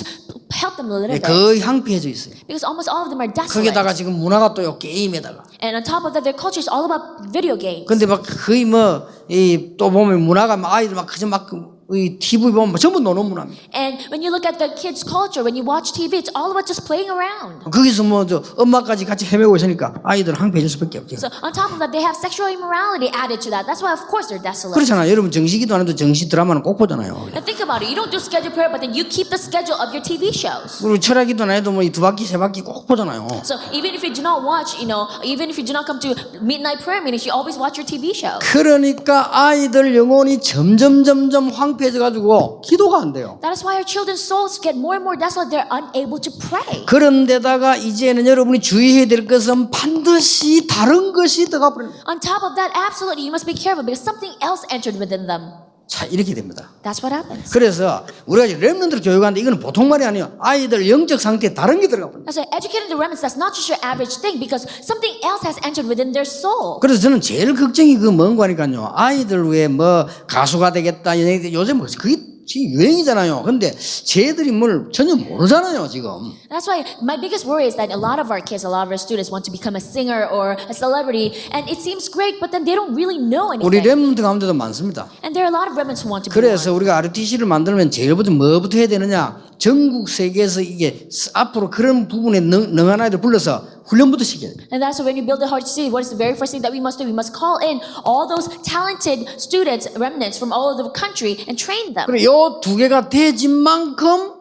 Speaker 2: help them a little bit.
Speaker 1: 거의 황폐해져 있어요.
Speaker 2: Because almost all of them are desolate.
Speaker 1: 거기다가 지금 문화가 또요 게임에다가.
Speaker 2: And on top of that, their culture is all about video games.
Speaker 1: 근데 막 거의 뭐 이 또 보면 문화가 막 아이들 막 그저 막 이 TV 보면 전부 노는 문화입니다.
Speaker 2: And when you look at the kids' culture, when you watch TV, it's all about just playing around.
Speaker 1: 거기서 뭐 저 엄마까지 같이 헤매고 있으니까 아이들은 황폐해질 수밖에 없죠.
Speaker 2: So on top of that, they have sexual immorality added to that. That's why, of course, they're desolate.
Speaker 1: 그렇잖아요. 여러분 정시기도 안 해도 정시 드라마는 꼭 보잖아요.
Speaker 2: And think about it. You don't do scheduled prayer, but then you keep the schedule of your TV shows.
Speaker 1: 그리고 철학기도 안 해도 뭐 이 두 바퀴 세 바퀴 꼭 보잖아요.
Speaker 2: So even if you do not watch, even if you do not come to midnight prayer meetings, you always watch your TV shows.
Speaker 1: 그러니까 아이들 영혼이 점점 황폐해져 가지고 기도가 안 돼요.
Speaker 2: That is why our children's souls get more and more desolate. They're unable to pray.
Speaker 1: 그런데다가 이제는 여러분이 주의해야 될 것은 반드시 다른 것이 들어가 버립니다.
Speaker 2: On top of that, absolutely, you must be careful because something else entered within them.
Speaker 1: 자, 이렇게 됩니다.
Speaker 2: That's what happens.
Speaker 1: 그래서 우리가 이제 렘넌트를 교육하는데 이거는 보통 말이 아니에요. 아이들 영적 상태에 다른 게 들어가 버립니다.
Speaker 2: So educating the remnants, that's not just your average thing because something else has entered within their soul.
Speaker 1: 그래서 저는 제일 걱정이 그 뭔가 하니까요. 아이들 왜 뭐 가수가 되겠다. 요즘 뭐 그게 지금 유행이잖아요. 근데 쟤들이 뭘 전혀 모르잖아요, 지금.
Speaker 2: That's why my biggest worry is that a lot of our kids, a lot of our students want to become a singer or a celebrity, and it seems great, but then they don't really know
Speaker 1: 우리
Speaker 2: anything.
Speaker 1: 렘넌트 가운데도 많습니다.
Speaker 2: And there are a lot of remnants who want to be
Speaker 1: 그래서
Speaker 2: one.
Speaker 1: 우리가 RTC를 만들면 제일 먼저 뭐부터 해야 되느냐? 전국 세계에서 이게 앞으로 그런 부분에 능한 아이들 불러서 훈련부터 시켜야 돼요.
Speaker 2: And that's why when you build a heart to see, what is the very first thing that we must do? We must call in all those talented students, remnants from all over the country and train them.
Speaker 1: 그리고 요 두 개가 돼진 만큼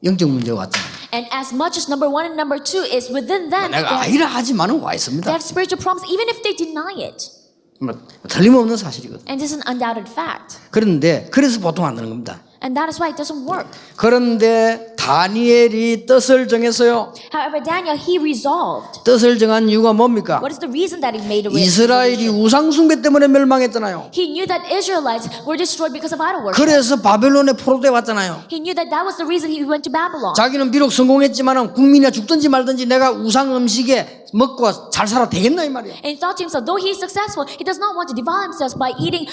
Speaker 1: 영적 문제가 왔잖아요.
Speaker 2: And as much as number one and number two is within them, they
Speaker 1: 내가 아이라 하지만은 와 있습니다.
Speaker 2: have spiritual problems, even if they deny it.
Speaker 1: 뭐 틀림없는 사실이거든.
Speaker 2: And this is an undoubted fact.
Speaker 1: 그런데 그래서 보통 안 되는 겁니다.
Speaker 2: And that is why it doesn't work.
Speaker 1: 그런데 다니엘이 뜻을 정했어요.
Speaker 2: However, Daniel, he resolved.
Speaker 1: 뜻을 정한 이유가 뭡니까?
Speaker 2: What is the reason that he made a
Speaker 1: 이스라엘이
Speaker 2: resolution?
Speaker 1: 우상 숭배 때문에 멸망했잖아요.
Speaker 2: He knew that Israelites were destroyed because of idol worship.
Speaker 1: 그래서 바벨론에 포로돼 왔잖아요.
Speaker 2: He knew that that was the reason he went to Babylon.
Speaker 1: 자기는 비록 성공했지만은 국민이 죽든지 말든지 내가 우상 음식에 먹고 잘 살아 되겠나 이 말이야.
Speaker 2: And he thought to himself, though he is successful, he does not want to defile himself by eating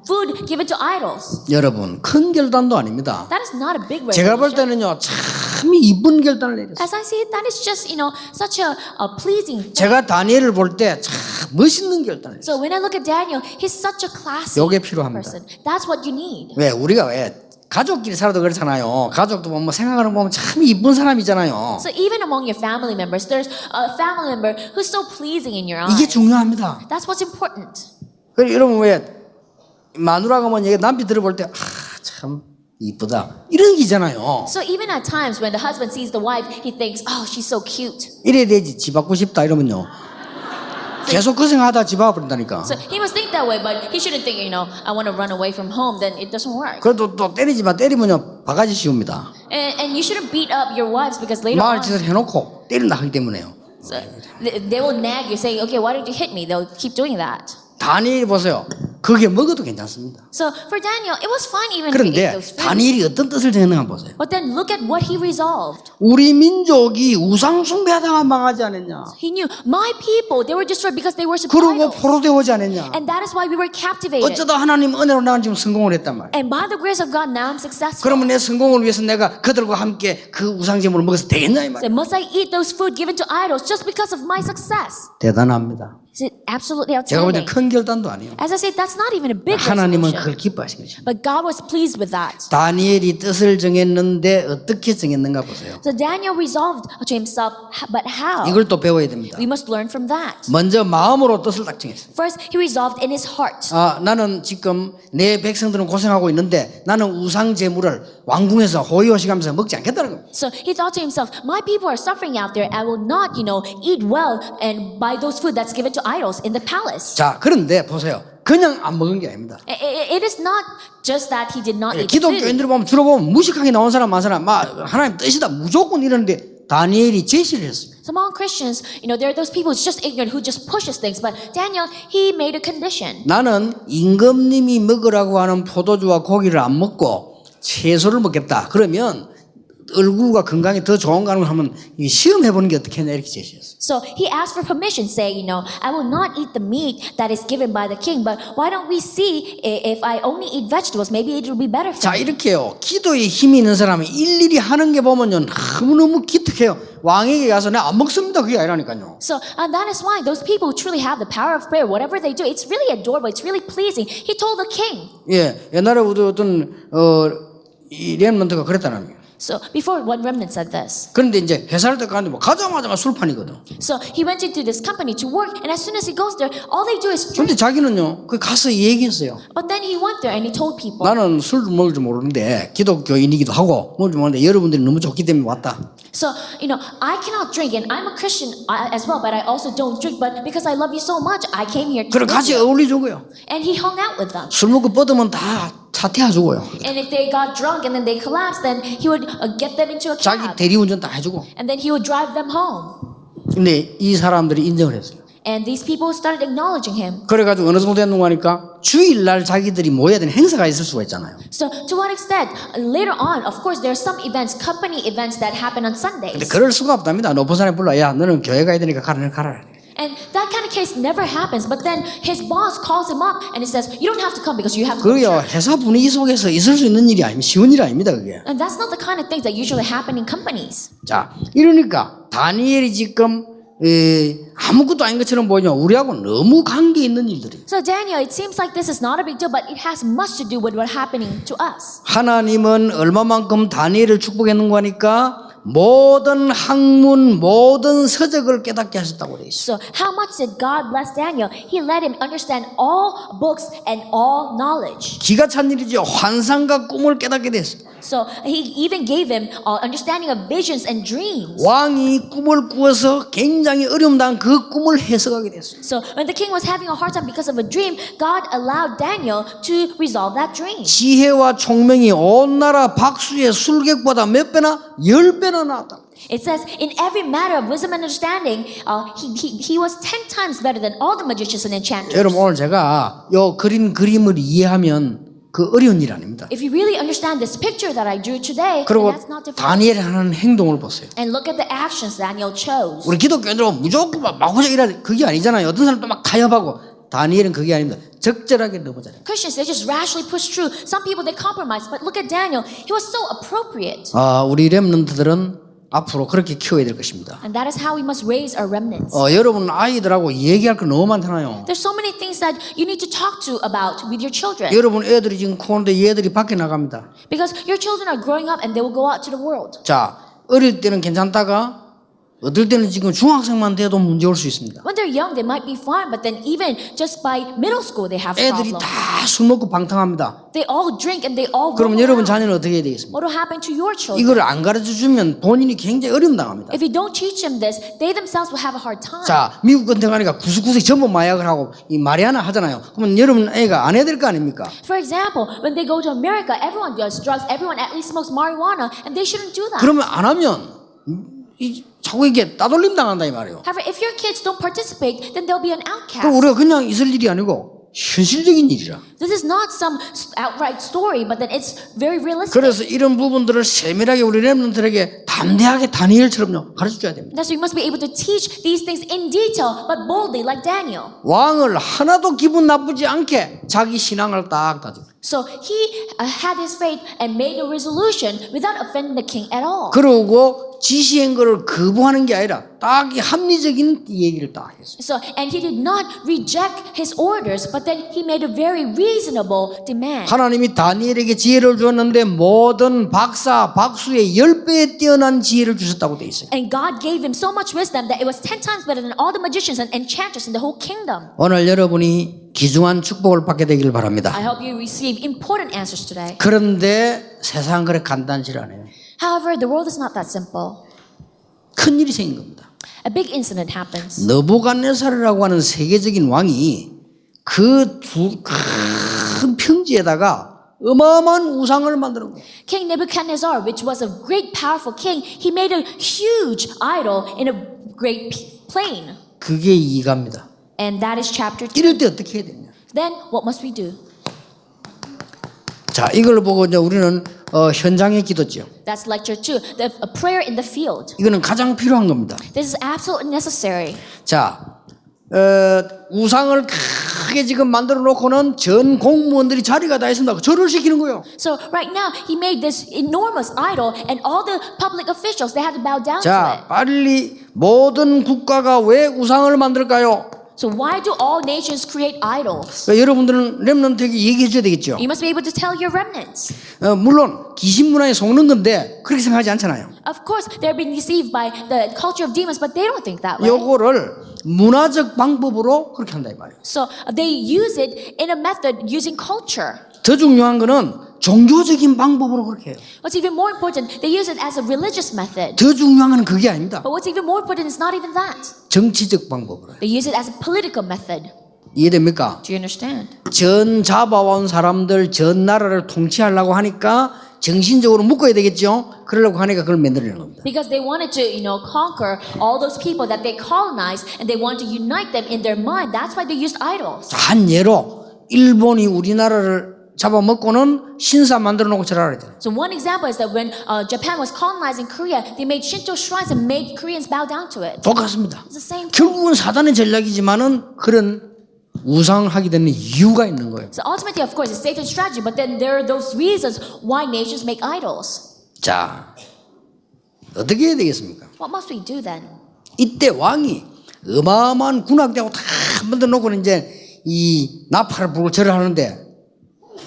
Speaker 2: food given to idols.
Speaker 1: 여러분 큰 결단도 아닙니다.
Speaker 2: That is not a big
Speaker 1: 제가 볼
Speaker 2: resolution.
Speaker 1: 때는요 참 이쁜 결단을 내렸어요.
Speaker 2: As I see it, that is just, such a pleasing thing.
Speaker 1: 제가 다니엘을 볼 때 참 멋있는 결단을 했어요.
Speaker 2: So when I look at Daniel, he's such a classy
Speaker 1: 요게 필요합니다.
Speaker 2: person. That's what you need.
Speaker 1: 왜 우리가 왜 가족끼리 살아도 그렇잖아요. 가족도 보면 뭐 생각하는 거 보면 참 이쁜 사람이잖아요.
Speaker 2: So even among your family members, there's a family member who's so pleasing in your
Speaker 1: 이게
Speaker 2: eyes.
Speaker 1: 중요합니다.
Speaker 2: That's what's important.
Speaker 1: 그리고 여러분 왜 마누라가 뭐 얘기 남편 들어볼 때 참 이쁘다 이런 게 있잖아요.
Speaker 2: So even at times when the husband sees the wife, he thinks, oh, she's so cute.
Speaker 1: 이래야 되지 집 받고 싶다 이러면요. 계속 그 생각하다 집 와버린다니까.
Speaker 2: So he must think that way, but he shouldn't think, I want to run away from home, then it doesn't work.
Speaker 1: 그래도 또 때리지만 때리면요 바가지 씌웁니다.
Speaker 2: And you shouldn't beat up your wives because later
Speaker 1: 마을
Speaker 2: on,
Speaker 1: 짓을 해놓고 때린다 하기 때문에요.
Speaker 2: so they will nag you saying, okay, why did you hit me? They'll keep doing that.
Speaker 1: 다니엘이 보세요. 그게 먹어도 괜찮습니다.
Speaker 2: So for Daniel, it was fine even if he ate
Speaker 1: 그런데
Speaker 2: those foods.
Speaker 1: 다니엘이 어떤 뜻을 정했는가 보세요.
Speaker 2: But then look at what he resolved.
Speaker 1: 우리 민족이 우상 숭배하다가 망하지 않았냐.
Speaker 2: He knew my people, they were destroyed because they worshipped
Speaker 1: 그러고
Speaker 2: idols.
Speaker 1: 포로되어 오지 않았냐.
Speaker 2: And that is why we were captivated.
Speaker 1: 어쩌다 하나님 은혜로 나는 지금 성공을 했단 말이야.
Speaker 2: And by the grace of God, now I'm successful.
Speaker 1: 그러면 내 성공을 위해서 내가 그들과 함께 그 우상제물을 먹어서 되겠냐 이
Speaker 2: So
Speaker 1: 말이야.
Speaker 2: must I eat those food given to idols just because of my success?
Speaker 1: 대단합니다.
Speaker 2: Is it absolutely
Speaker 1: 제가 볼 때
Speaker 2: outstanding?
Speaker 1: 큰 결단도 아니에요.
Speaker 2: As I said, that's not even a big
Speaker 1: 하나님은
Speaker 2: resolution.
Speaker 1: 그걸 기뻐하신 것입니다.
Speaker 2: But God was pleased with that.
Speaker 1: 다니엘이 뜻을 정했는데 어떻게 정했는가 보세요.
Speaker 2: So Daniel resolved to himself, but how?
Speaker 1: 이걸 또 배워야 됩니다.
Speaker 2: We must learn from that.
Speaker 1: 먼저 마음으로 뜻을 딱 정했어요.
Speaker 2: First, he resolved in his heart.
Speaker 1: 나는 지금 내 백성들은 고생하고 있는데 나는 우상 제물을 왕궁에서 호의호식하면서 먹지 않겠다는 겁니다.
Speaker 2: So he thought to himself, my people are suffering out there. I will not, eat well and buy those food that's given to idols in the palace.
Speaker 1: 자, 그런데 보세요. 그냥 안 먹은 게 아닙니다.
Speaker 2: It is not just that he did not eat the food.
Speaker 1: 기독교인들 보면 주로 보면 무식하게 나온 사람 많은 사람 막 하나님 뜻이다 무조건 이러는데 다니엘이 제시를 했어요.
Speaker 2: So among Christians, there are those people who's just ignorant who just pushes things. But Daniel, he made a condition.
Speaker 1: 나는 임금님이 먹으라고 하는 포도주와 고기를 안 먹고 채소를 먹겠다. 그러면 얼굴과 건강이 더 좋은가 하는 걸 한번 시험해 보는 게 어떻겠냐 이렇게 제시했어요.
Speaker 2: So he asked for permission, saying, I will not eat the meat that is given by the king, but why don't we see if I only eat vegetables, maybe it will be better for
Speaker 1: 자,
Speaker 2: me.
Speaker 1: 이렇게요. 기도에 힘이 있는 사람이 일일이 하는 게 보면요. 너무너무 기특해요. 왕에게 가서 내가 안 먹습니다. 그게 아니라니까요.
Speaker 2: So that is why those people who truly have the power of prayer, whatever they do, it's really adorable, it's really pleasing. He told the king.
Speaker 1: 예, 옛날에 어떤 이 렘넌트가 그랬다는 거예요.
Speaker 2: So before one remnant said this.
Speaker 1: 그런데 이제 회사를 딱 가는데 뭐 가자마자 술판이거든.
Speaker 2: So he went into this company to work, and as soon as he goes there, all they do is
Speaker 1: 근데
Speaker 2: drink.
Speaker 1: 자기는요, 그 가서 얘기했어요.
Speaker 2: But then he went there and he told people.
Speaker 1: 나는 술 먹을 줄 모르는데 기독교인이기도 하고 먹을 줄 모르는데 여러분들이 너무 좋기 때문에 왔다.
Speaker 2: So, I cannot drink, and I'm a Christian as well, but I also don't drink. But because I love you so much, I came here to
Speaker 1: 그래
Speaker 2: live
Speaker 1: 같이
Speaker 2: here.
Speaker 1: 어울리자고요.
Speaker 2: And he hung out with them.
Speaker 1: 술 먹고 뻗으면 다 사퇴해주고요.
Speaker 2: And if they got drunk and then they collapsed, then he would get them into a
Speaker 1: 자기
Speaker 2: cab.
Speaker 1: 대리운전 다 해주고.
Speaker 2: And then he would drive them home.
Speaker 1: 근데 이 사람들이 인정을 했어요.
Speaker 2: And these people started acknowledging him.
Speaker 1: 그래가지고 어느 정도 됐는가 하니까 주일날 자기들이 모여야 되는 행사가 있을 수가 있잖아요.
Speaker 2: So to what extent? Later on, of course, there are some events, company events that happen on
Speaker 1: 근데
Speaker 2: Sundays.
Speaker 1: 그럴 수가 없답니다. 높은 사람이 불러. 야, 너는 교회 가야 되니까 가라.
Speaker 2: And that kind of case never happens. But then his boss calls him up and he says, you don't have to come because you have to go to
Speaker 1: 그게요,
Speaker 2: church.
Speaker 1: 회사 분위기 속에서 있을 수 있는 일이 아닙니다. 쉬운 일이 아닙니다, 그게.
Speaker 2: And that's not the kind of things that usually happen in companies.
Speaker 1: 자, 이러니까 다니엘이 지금 아무것도 아닌 것처럼 보이지만 우리하고 너무 관계 있는 일들이.
Speaker 2: So Daniel, it seems like this is not a big deal, but it has much to do with what's happening to us.
Speaker 1: 하나님은 얼마만큼 다니엘을 축복했는가 하니까 모든 학문, 모든 서적을 깨닫게 하셨다고 그래 있어요.
Speaker 2: So how much did God bless Daniel? He let him understand all books and all knowledge.
Speaker 1: 기가 찬 일이죠. 환상과 꿈을 깨닫게 됐어요.
Speaker 2: So he even gave him understanding of visions and dreams.
Speaker 1: 왕이 꿈을 꾸어서 굉장히 어려움 당한 그 꿈을 해석하게 됐어요.
Speaker 2: So when the king was having a hard time because of a dream, God allowed Daniel to resolve that dream.
Speaker 1: 지혜와 총명이 온 나라 박수의 술객보다 몇 배나 10배나 나왔다.
Speaker 2: It says, in every matter of wisdom and understanding, he was 10 times better than all the magicians and enchanters.
Speaker 1: 여러분 오늘 제가 요 그린 그림을 이해하면 그 어려운 일 아닙니다.
Speaker 2: If you really understand this picture that I drew today, then
Speaker 1: 그리고
Speaker 2: that's not difficult.
Speaker 1: 다니엘이 하는 행동을 보세요.
Speaker 2: And look at the actions Daniel chose.
Speaker 1: 우리 기독교인들은 무조건 막 마구잡이 일하는 그게 아니잖아요. 어떤 사람은 또 막 타협하고 다니엘은 그게 아닙니다. 적절하게 너무 잘해요.
Speaker 2: Christians, they just rashly push through. Some people, they compromise. But look at Daniel. He was so appropriate.
Speaker 1: 우리 렘넌트들은 앞으로 그렇게 키워야 될 것입니다.
Speaker 2: And that is how we must raise our remnants.
Speaker 1: 여러분 아이들하고 얘기할 거 너무 많잖아요.
Speaker 2: There's so many things that you need to talk to about with your children.
Speaker 1: 여러분 애들이 지금 커는데 얘들이 밖에 나갑니다.
Speaker 2: Because your children are growing up and they will go out to the world.
Speaker 1: 자, 어릴 때는 괜찮다가 어떨 때는 지금 중학생만 돼도 문제 올 수 있습니다.
Speaker 2: When they're young, they might be fine, but then even just by middle school, they have
Speaker 1: 애들이
Speaker 2: problems.
Speaker 1: 다 술 먹고 방탕합니다.
Speaker 2: They all drink and they all go
Speaker 1: 그럼 여러분
Speaker 2: out.
Speaker 1: 자녀는 어떻게 해야 되겠습니까?
Speaker 2: What will happen to your children?
Speaker 1: 이걸 안 가르쳐 주면 본인이 굉장히 어려움 당합니다.
Speaker 2: If you don't teach them this, they themselves will have a hard time.
Speaker 1: 자, 미국 같은 거 가니까 구석구석 전부 마약을 하고 이 마리아나 하잖아요. 그러면 여러분 애가 안 해야 될 거 아닙니까?
Speaker 2: For example, when they go to America, everyone does drugs, everyone at least smokes marijuana, and they shouldn't do that.
Speaker 1: 그러면 안 하면 자꾸 이게 따돌림 당한다 이 말이에요.
Speaker 2: However, if your kids don't participate, then they'll be an
Speaker 1: 그럼
Speaker 2: outcast.
Speaker 1: 우리가 그냥 있을 일이 아니고 현실적인 일이라.
Speaker 2: This is not some outright story, but then it's very realistic.
Speaker 1: 그래서 이런 부분들을 세밀하게 우리 렘넌트들에게 담대하게 다니엘처럼요 가르쳐줘야 됩니다.
Speaker 2: That's why you must be able to teach these things in detail, but boldly, like Daniel.
Speaker 1: 왕을 하나도 기분 나쁘지 않게 자기 신앙을 딱 다지고.
Speaker 2: So he had his faith and made a resolution without offending the king at all.
Speaker 1: 그러고 지시한 거를 거부하는 게 아니라 딱 이 합리적인 얘기를 딱 했어요.
Speaker 2: So, and he did not reject his orders, but then he made a very reasonable demand.
Speaker 1: 하나님이 다니엘에게 지혜를 주었는데 모든 박사, 박수의 10배에 뛰어난 지혜를 주셨다고 돼 있어요.
Speaker 2: And God gave him so much wisdom that it was 10 times better than all the magicians and enchanters in the whole kingdom.
Speaker 1: 오늘 여러분이 귀중한 축복을 받게 되기를 바랍니다.
Speaker 2: I hope you receive important answers today.
Speaker 1: 그런데 세상은 그렇게 간단치 않아요.
Speaker 2: However, the world is not that simple.
Speaker 1: 큰 일이 생긴 겁니다.
Speaker 2: A big incident happens.
Speaker 1: 느부갓네살이라고 하는 세계적인 왕이 그 큰 평지에다가 어마어마한 우상을 만드는 거예요.
Speaker 2: King Nebuchadnezzar, which was a great powerful king, he made a huge idol in a great plain.
Speaker 1: 그게 이가입니다.
Speaker 2: And that is chapter 2.
Speaker 1: 이럴 때 어떻게 해야 되냐?
Speaker 2: Then what must we do?
Speaker 1: 자, 이걸 보고 이제 우리는 현장의 기도죠.
Speaker 2: That's lecture 2, a prayer in the field.
Speaker 1: 이거는 가장 필요한 겁니다.
Speaker 2: This is absolutely necessary.
Speaker 1: 자, 우상을 크게 지금 만들어 놓고는 전 공무원들이 자리가 다 있습니다. 절을 시키는 거예요.
Speaker 2: So right now, he made this enormous idol, and all the public officials, they had to bow down to
Speaker 1: 자,
Speaker 2: it.
Speaker 1: 빨리 모든 국가가 왜 우상을 만들까요?
Speaker 2: So why do all nations create idols?
Speaker 1: 그러니까 여러분들은 렘넌트에게 얘기해 줘야 되겠죠.
Speaker 2: You must be able to tell your remnants.
Speaker 1: 물론 귀신 문화에 속는 건데 그렇게 생각하지 않잖아요.
Speaker 2: Of course, they're being deceived by the culture of demons, but they don't think that way.
Speaker 1: 요거를 문화적 방법으로 그렇게 한다 이 말이에요.
Speaker 2: So they use it in a method using culture.
Speaker 1: 더 중요한 거는 종교적인 방법으로 그렇게 해요.
Speaker 2: What's even more important, they use it as a religious method.
Speaker 1: 더 중요한 건 그게 아닙니다.
Speaker 2: But what's even more important is not even that.
Speaker 1: 정치적 방법으로 해요.
Speaker 2: They use it as a political method.
Speaker 1: 이해됩니까?
Speaker 2: Do you understand?
Speaker 1: 전 잡아온 사람들 전 나라를 통치하려고 하니까 정신적으로 묶어야 되겠죠. 그러려고 하니까 그걸 만들어내는 겁니다.
Speaker 2: Because they wanted to, conquer all those people that they colonized, and they want to unite them in their mind. That's why they used idols.
Speaker 1: 한 예로 일본이 우리나라를 잡아먹고는 신사 만들어 놓고 절하라 했잖아요.
Speaker 2: So one example is that when Japan was colonizing Korea, they made Shinto shrines and made Koreans bow down to it.
Speaker 1: 똑같습니다.
Speaker 2: It's the same thing.
Speaker 1: 결국은 사단의 전략이지만은 그런 우상하게 되는 이유가 있는 거예요.
Speaker 2: So ultimately, of course, it's Satan's strategy, but then there are those reasons why nations make idols.
Speaker 1: 자, 어떻게 해야 되겠습니까?
Speaker 2: What must we do then?
Speaker 1: 이때 왕이 어마어마한 군악대하고 다 만들어 놓고는 이제 이 나팔을 불고 절을 하는데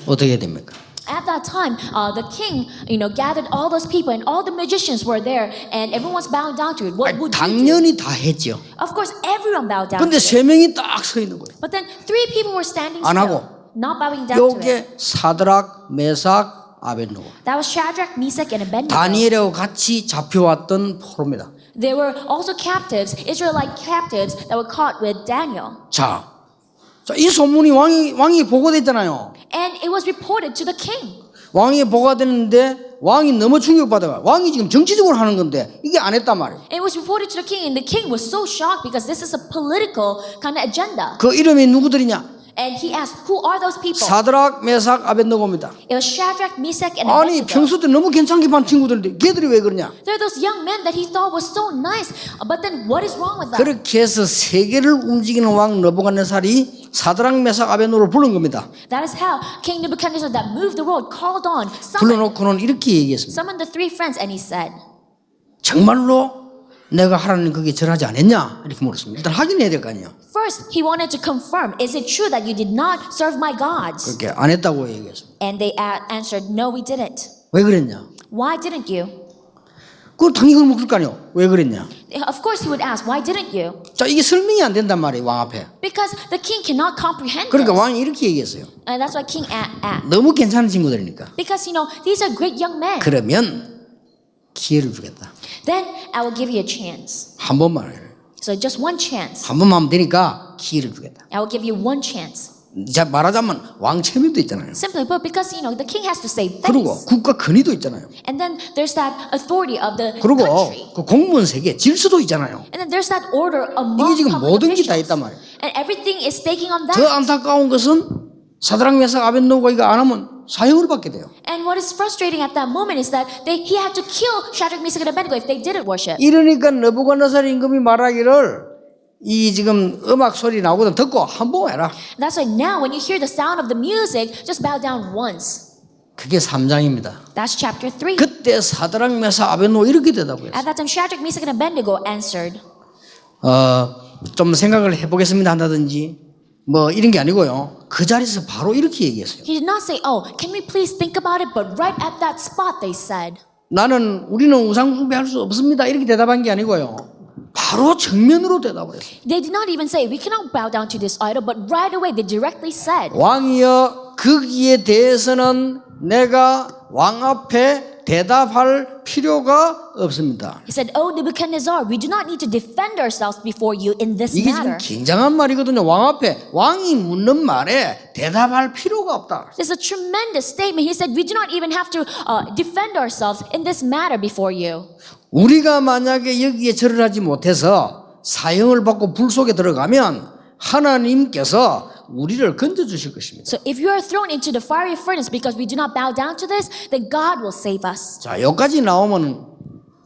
Speaker 1: 어떻게 해야 됩니까?
Speaker 2: At that time, the king, gathered all those people, and all the magicians were there, and everyone's bowing down to it. What would you do?
Speaker 1: 당연히 다 했죠.
Speaker 2: Of course, everyone bowed down
Speaker 1: 근데
Speaker 2: to it.
Speaker 1: 세 명이 딱 서 있는 거예요.
Speaker 2: But then 3 people were standing
Speaker 1: 안
Speaker 2: still,
Speaker 1: 하고.
Speaker 2: not bowing down to it.
Speaker 1: 요게 사드락, 메삭, 아벳느고.
Speaker 2: That was Shadrach, Meshach, and Abednego.
Speaker 1: 다니엘하고 같이 잡혀왔던 포로입니다.
Speaker 2: They were also captives, Israelite captives that were caught with Daniel.
Speaker 1: 자, 이 소문이 왕이 보고됐잖아요.
Speaker 2: And it was reported to the king.
Speaker 1: 왕이 보고가 됐는데 왕이 너무 충격받아요. 왕이 지금 정치적으로 하는 건데 이게 안 했단 말이에요.
Speaker 2: And it was reported to the king, and the king was so shocked because this is a political kind of agenda.
Speaker 1: 그 이름이 누구들이냐?
Speaker 2: And he asked, who are those people?
Speaker 1: 사드락, 메삭, 아벳느고입니다.
Speaker 2: It was Shadrach, Meshach, and
Speaker 1: 아니
Speaker 2: Abednego.
Speaker 1: 평소 때 너무 괜찮게 반 친구들인데 걔들이 왜 그러냐?
Speaker 2: They're those young men that he thought was so nice. But then what is wrong with that?
Speaker 1: 그렇게 해서 세계를 움직이는 왕 느부갓네살이 사드락, 메삭, 아벳느고를 부른 겁니다.
Speaker 2: That is how King Nebuchadnezzar that moved the world called on,
Speaker 1: 불러놓고는 이렇게 얘기했습니다.
Speaker 2: summoned the 3 friends, and he said,
Speaker 1: 정말로 내가 하나님 거기에 절하지 않았냐? 이렇게 물었습니다. 일단 확인해야 될 거 아니에요.
Speaker 2: first, he wanted to confirm, is it true that you did not serve my gods?
Speaker 1: 그렇게 안 했다고 얘기했습니다.
Speaker 2: And they answered, no, we didn't.
Speaker 1: 왜 그랬냐?
Speaker 2: Why didn't you?
Speaker 1: 그걸 당연히 그걸 묻을 거 아니에요. 왜 그랬냐?
Speaker 2: Of course, he would ask, why didn't you?
Speaker 1: 자, 이게 설명이 안 된단 말이에요, 왕 앞에.
Speaker 2: Because the king cannot comprehend
Speaker 1: 그러니까
Speaker 2: this.
Speaker 1: 왕이 이렇게 얘기했어요.
Speaker 2: And that's why king
Speaker 1: 너무 괜찮은 친구들이니까.
Speaker 2: because, these are great young men.
Speaker 1: 그러면 기회를 주겠다.
Speaker 2: Then I will give you a chance.
Speaker 1: 한 번만 해요.
Speaker 2: So just one chance.
Speaker 1: 한 번만 하면 되니까 기회를 주겠다.
Speaker 2: I will give you one chance.
Speaker 1: 자, 말하자면 왕 체면도 있잖아요.
Speaker 2: Simply put, because, the king has to save
Speaker 1: 그리고
Speaker 2: face.
Speaker 1: 국가 권위도 있잖아요.
Speaker 2: And then there's that authority of the
Speaker 1: 그리고
Speaker 2: country.
Speaker 1: 그 공무원 세계 질서도 있잖아요.
Speaker 2: And then there's that order
Speaker 1: 이게
Speaker 2: among
Speaker 1: 지금
Speaker 2: public
Speaker 1: 모든 게 다
Speaker 2: officials.
Speaker 1: 있단 말이에요.
Speaker 2: And everything is staking on
Speaker 1: 더
Speaker 2: that.
Speaker 1: 안타까운 것은 사드락, 메삭, 아벳느고가 이거 안 하면 사형을 받게 돼요.
Speaker 2: And what is frustrating at that moment is that he had to kill Shadrach, Meshach, and Abednego if they didn't worship.
Speaker 1: 이러니까 느부갓네살 임금이 말하기를 이 지금 음악 소리 나오거든 듣고 한 번 해라.
Speaker 2: That's why now when you hear the sound of the music, just bow down once.
Speaker 1: 그게 3장입니다.
Speaker 2: That's chapter 3.
Speaker 1: 그때 사드락, 메삭, 아벳느고 이렇게 대답했어요.
Speaker 2: At that time, Shadrach, Meshach, and Abednego answered.
Speaker 1: 좀 생각을 해보겠습니다 한다든지 뭐 이런 게 아니고요. 그 자리에서 바로 이렇게 얘기했어요.
Speaker 2: He did not say, oh, can we please think about it? But right at that spot, they said.
Speaker 1: 우리는 우상 숭배할 수 없습니다. 이렇게 대답한 게 아니고요. 바로 정면으로 대답을 했어요.
Speaker 2: They did not even say, we cannot bow down to this idol, but right away they directly said,
Speaker 1: 왕이여 거기에 대해서는 내가 왕 앞에 대답할 필요가 없습니다.
Speaker 2: he said, oh, Nebuchadnezzar, we do not need to defend ourselves before you in this
Speaker 1: 이게 지금
Speaker 2: matter.
Speaker 1: 굉장한 말이거든요. 왕 앞에 왕이 묻는 말에 대답할 필요가 없다.
Speaker 2: This is a tremendous statement. He said, we do not even have to defend ourselves in this matter before you.
Speaker 1: 우리가 만약에 여기에 절을 하지 못해서 사형을 받고 불 속에 들어가면 하나님께서 우리를 건져 주실 것입니다.
Speaker 2: So if you are thrown into the fiery furnace because we do not bow down to this, then God will save us.
Speaker 1: 자, 여기까지 나오면은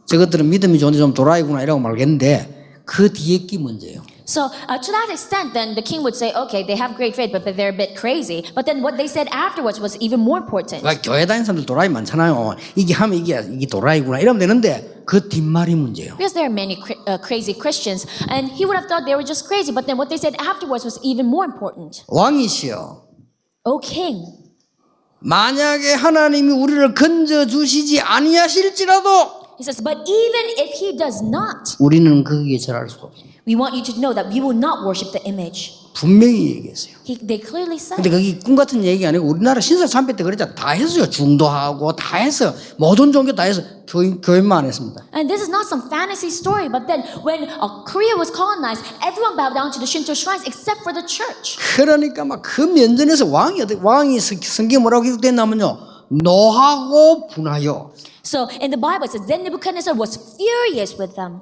Speaker 1: 저것들은 믿음이 좋은데 좀 도라이구나 이라고 말겠는데 그 뒤에 게 문제예요.
Speaker 2: So to that extent, then the king would say, okay, they have great faith, but they're a bit crazy. But then what they said afterwards was even more important.
Speaker 1: 그러니까 교회 다니는 사람들 도라이 많잖아요. 이게 하면 이게 도라이구나 이러면 되는데 그 뒷말이 문제예요.
Speaker 2: Because there are many crazy Christians, and he would have thought they were just crazy, but then what they said afterwards was even more important.
Speaker 1: 왕이시여,
Speaker 2: O king,
Speaker 1: 만약에 하나님이 우리를 건져 주시지 아니하실지라도
Speaker 2: he says, but even if he does not,
Speaker 1: 우리는 거기에 절할 수가 없습니다.
Speaker 2: we want you to know that we will not worship the image.
Speaker 1: 분명히 얘기했어요.
Speaker 2: They clearly said.
Speaker 1: 근데 그게 꿈 같은 얘기가 아니고 우리나라 신사 참배 때 그랬잖아. 다 했어요. 중도하고 다 했어. 모든 종교 다 해서 교인만 안 했습니다.
Speaker 2: And this is not some fantasy story, but then when Korea was colonized, everyone bowed down to the Shinto shrines except for the church.
Speaker 1: 그러니까 막 그 면전에서 왕이 성경에 뭐라고 기록됐냐면요. 노하고 분하여.
Speaker 2: So in the Bible it says, then Nebuchadnezzar was furious with them.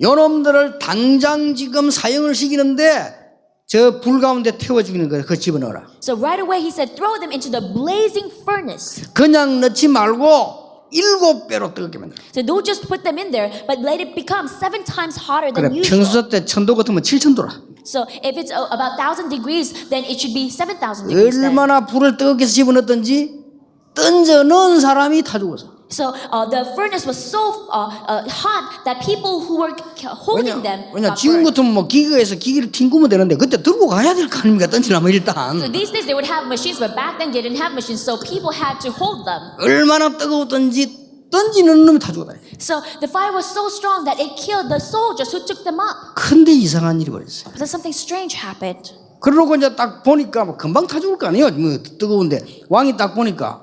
Speaker 1: 요놈들을 당장 지금 사형을 시키는데 저 불 가운데 태워 죽이는 거예요. 그 집어넣어라.
Speaker 2: So right away he said, throw them into the blazing furnace.
Speaker 1: 그냥 넣지 말고 7배로 뜨겁게 만들어.
Speaker 2: So don't just put them in there, but let it become 7 times hotter
Speaker 1: 그래,
Speaker 2: than usual.
Speaker 1: 평소 때 1000도 같으면 7000도라.
Speaker 2: So if it's about 1,000 degrees, then it should be 7,000 degrees. Then.
Speaker 1: 얼마나 불을 뜨겁게 해서 집어넣었던지 던져 넣은 사람이 다 죽었어.
Speaker 2: So the furnace was so hot that people who were holding them
Speaker 1: 왜냐
Speaker 2: got
Speaker 1: 지금
Speaker 2: burned.
Speaker 1: 같으면 뭐 기계에서 기계를 튕기면 되는데 그때 들고 가야 될 거 아닙니까? 던지려면
Speaker 2: So
Speaker 1: 일단
Speaker 2: these days they would have machines, but back then they didn't have machines, so people had to hold them.
Speaker 1: 얼마나 뜨거웠던지 던지는 놈이 다 죽었다.
Speaker 2: So the fire was so strong that it killed the soldiers who took them up.
Speaker 1: 근데 이상한 일이 벌어졌어요.
Speaker 2: But then something strange happened.
Speaker 1: 그러고 이제 딱 보니까 뭐 금방 타 죽을 거 아니에요. 뭐 뜨거운데 왕이 딱 보니까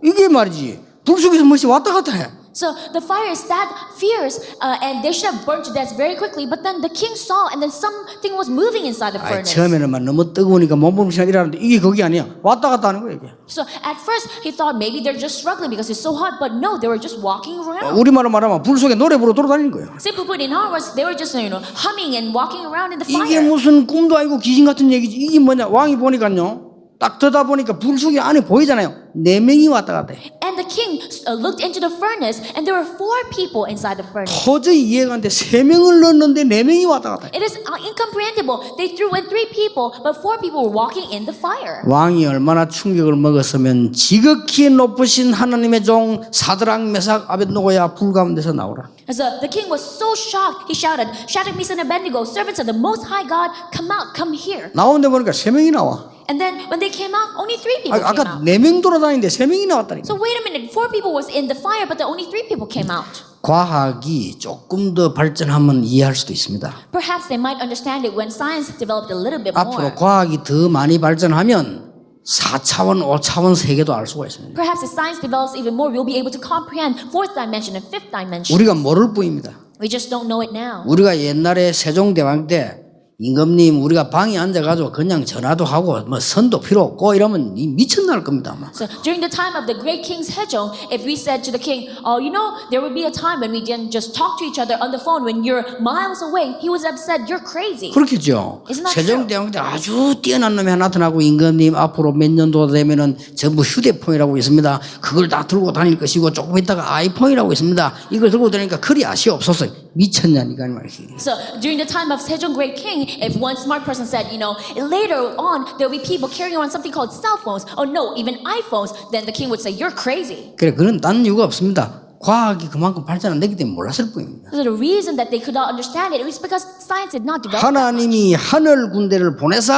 Speaker 1: 이게 말이지 불 속에서 뭐지 왔다 갔다 해.
Speaker 2: So the fire is that fierce, and they should have burned to death very quickly. But then the king saw, and then something was moving inside the
Speaker 1: 아이,
Speaker 2: furnace.
Speaker 1: 처음에는 막 너무 뜨거우니까 몸부림치나 이러는데 이게 그게 아니야. 왔다 갔다 하는 거야 이게.
Speaker 2: So at first he thought maybe they're just struggling because it's so hot, but no, they were just walking around.
Speaker 1: 우리말로 말하면 불 속에 노래 부르러 돌아다니는 거예요.
Speaker 2: Simply put, in our words, they were just humming and walking around in the
Speaker 1: 이게
Speaker 2: fire.
Speaker 1: 무슨 꿈도 아니고 귀신 같은 얘기지. 이게 뭐냐? 왕이 보니까요. 딱 들다 보니까 불 속에 안에 보이잖아요. 4명이 왔다 갔다 해.
Speaker 2: And the king looked into the furnace, and there were 4 people inside the furnace.
Speaker 1: 도저히 이해가 안 돼. 3명을 넣었는데 4명이 왔다 갔다 해.
Speaker 2: It is incomprehensible. They threw in 3 people, but 4 people were walking in the fire.
Speaker 1: 왕이 얼마나 충격을 먹었으면 지극히 높으신 하나님의 종 사드락 메삭 아벳노고야 불 가운데서 나오라.
Speaker 2: So the king was so shocked. He shouted, Shadrach, Meshach, and Abednego, servants of the Most High God, come out, come here.
Speaker 1: 나오는데 보니까 3명이 나와.
Speaker 2: And then when they came out, only 3 people came
Speaker 1: 아까
Speaker 2: out.
Speaker 1: 4명 돌아다니는데 3명이 나왔다니까.
Speaker 2: So wait a minute, 4 people was in the fire, but then only 3 people came out.
Speaker 1: 과학이 조금 더 발전하면 이해할 수도 있습니다.
Speaker 2: Perhaps they might understand it when science developed a little bit
Speaker 1: 앞으로
Speaker 2: more.
Speaker 1: 과학이 더 많이 발전하면 4차원, 5차원 세계도 알 수가 있습니다.
Speaker 2: Perhaps as science develops even more, we'll be able to comprehend 4th dimension and 5th dimension.
Speaker 1: 우리가 모를 뿐입니다.
Speaker 2: We just don't know it now.
Speaker 1: 우리가 옛날에 세종대왕 때 임금님 우리가 방에 앉아가지고 그냥 전화도 하고 뭐 선도 필요 없고 이러면 미쳤날 겁니다. 아마.
Speaker 2: So during the time of the great king Sejong, if we said to the king, oh, you know, there would be a time when we didn't just talk to each other on the phone when you're miles away, he would have said, you're crazy.
Speaker 1: 그렇겠죠.
Speaker 2: Isn't that
Speaker 1: 세종대왕 때 아주 뛰어난 놈이 하나 나타나고 임금님 앞으로 몇 년도 되면은 전부 휴대폰이라고 있습니다. 그걸 다 들고 다닐 것이고 조금 있다가 아이폰이라고 있습니다. 이걸 들고 다니니까 그리 아쉬웠었어. 미쳤냐니까 말이지.
Speaker 2: So during the time of Sejong great king, if one smart person said, you know, later on there'll be people carrying around something called cell phones, or no, even iPhones, then the king would say, you're crazy.
Speaker 1: 그래 그런 딴 이유가 없습니다. 과학이 그만큼 발전 안 됐기 때문에 몰랐을 뿐입니다.
Speaker 2: So the reason that they could not understand it was because science did not develop.
Speaker 1: 하나님이 하늘 군대를 보내서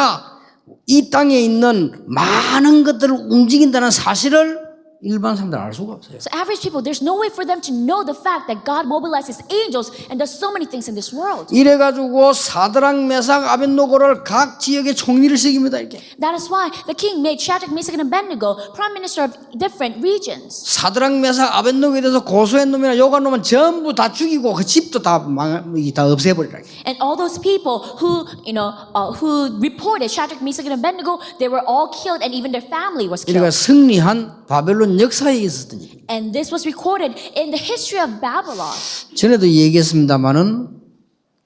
Speaker 1: 이 땅에 있는 많은 것들을 움직인다는 사실을 일반 사람들 알 수가 없어요.
Speaker 2: So average people, there's no way for them to know the fact that God mobilizes angels and does so many things in this world.
Speaker 1: 이래가지고 사드락 메삭 아벳노고를 각 지역의 총리를 시킵니다. 이렇게.
Speaker 2: That is why the king made Shadrach, Meshach, and Abednego prime minister of different regions.
Speaker 1: 사드락 메삭 아벳노고에 대해서 고소한 놈이나 욕한 놈은 전부 다 죽이고 그 집도 다 없애버리라.
Speaker 2: And all those people who, who reported Shadrach, Meshach, and Abednego, they were all killed, and even their family was
Speaker 1: 그러니까
Speaker 2: killed.
Speaker 1: 승리한 바벨론 역사에 있었던 일.
Speaker 2: And this was recorded in the history of Babylon.
Speaker 1: 전에도 얘기했습니다마는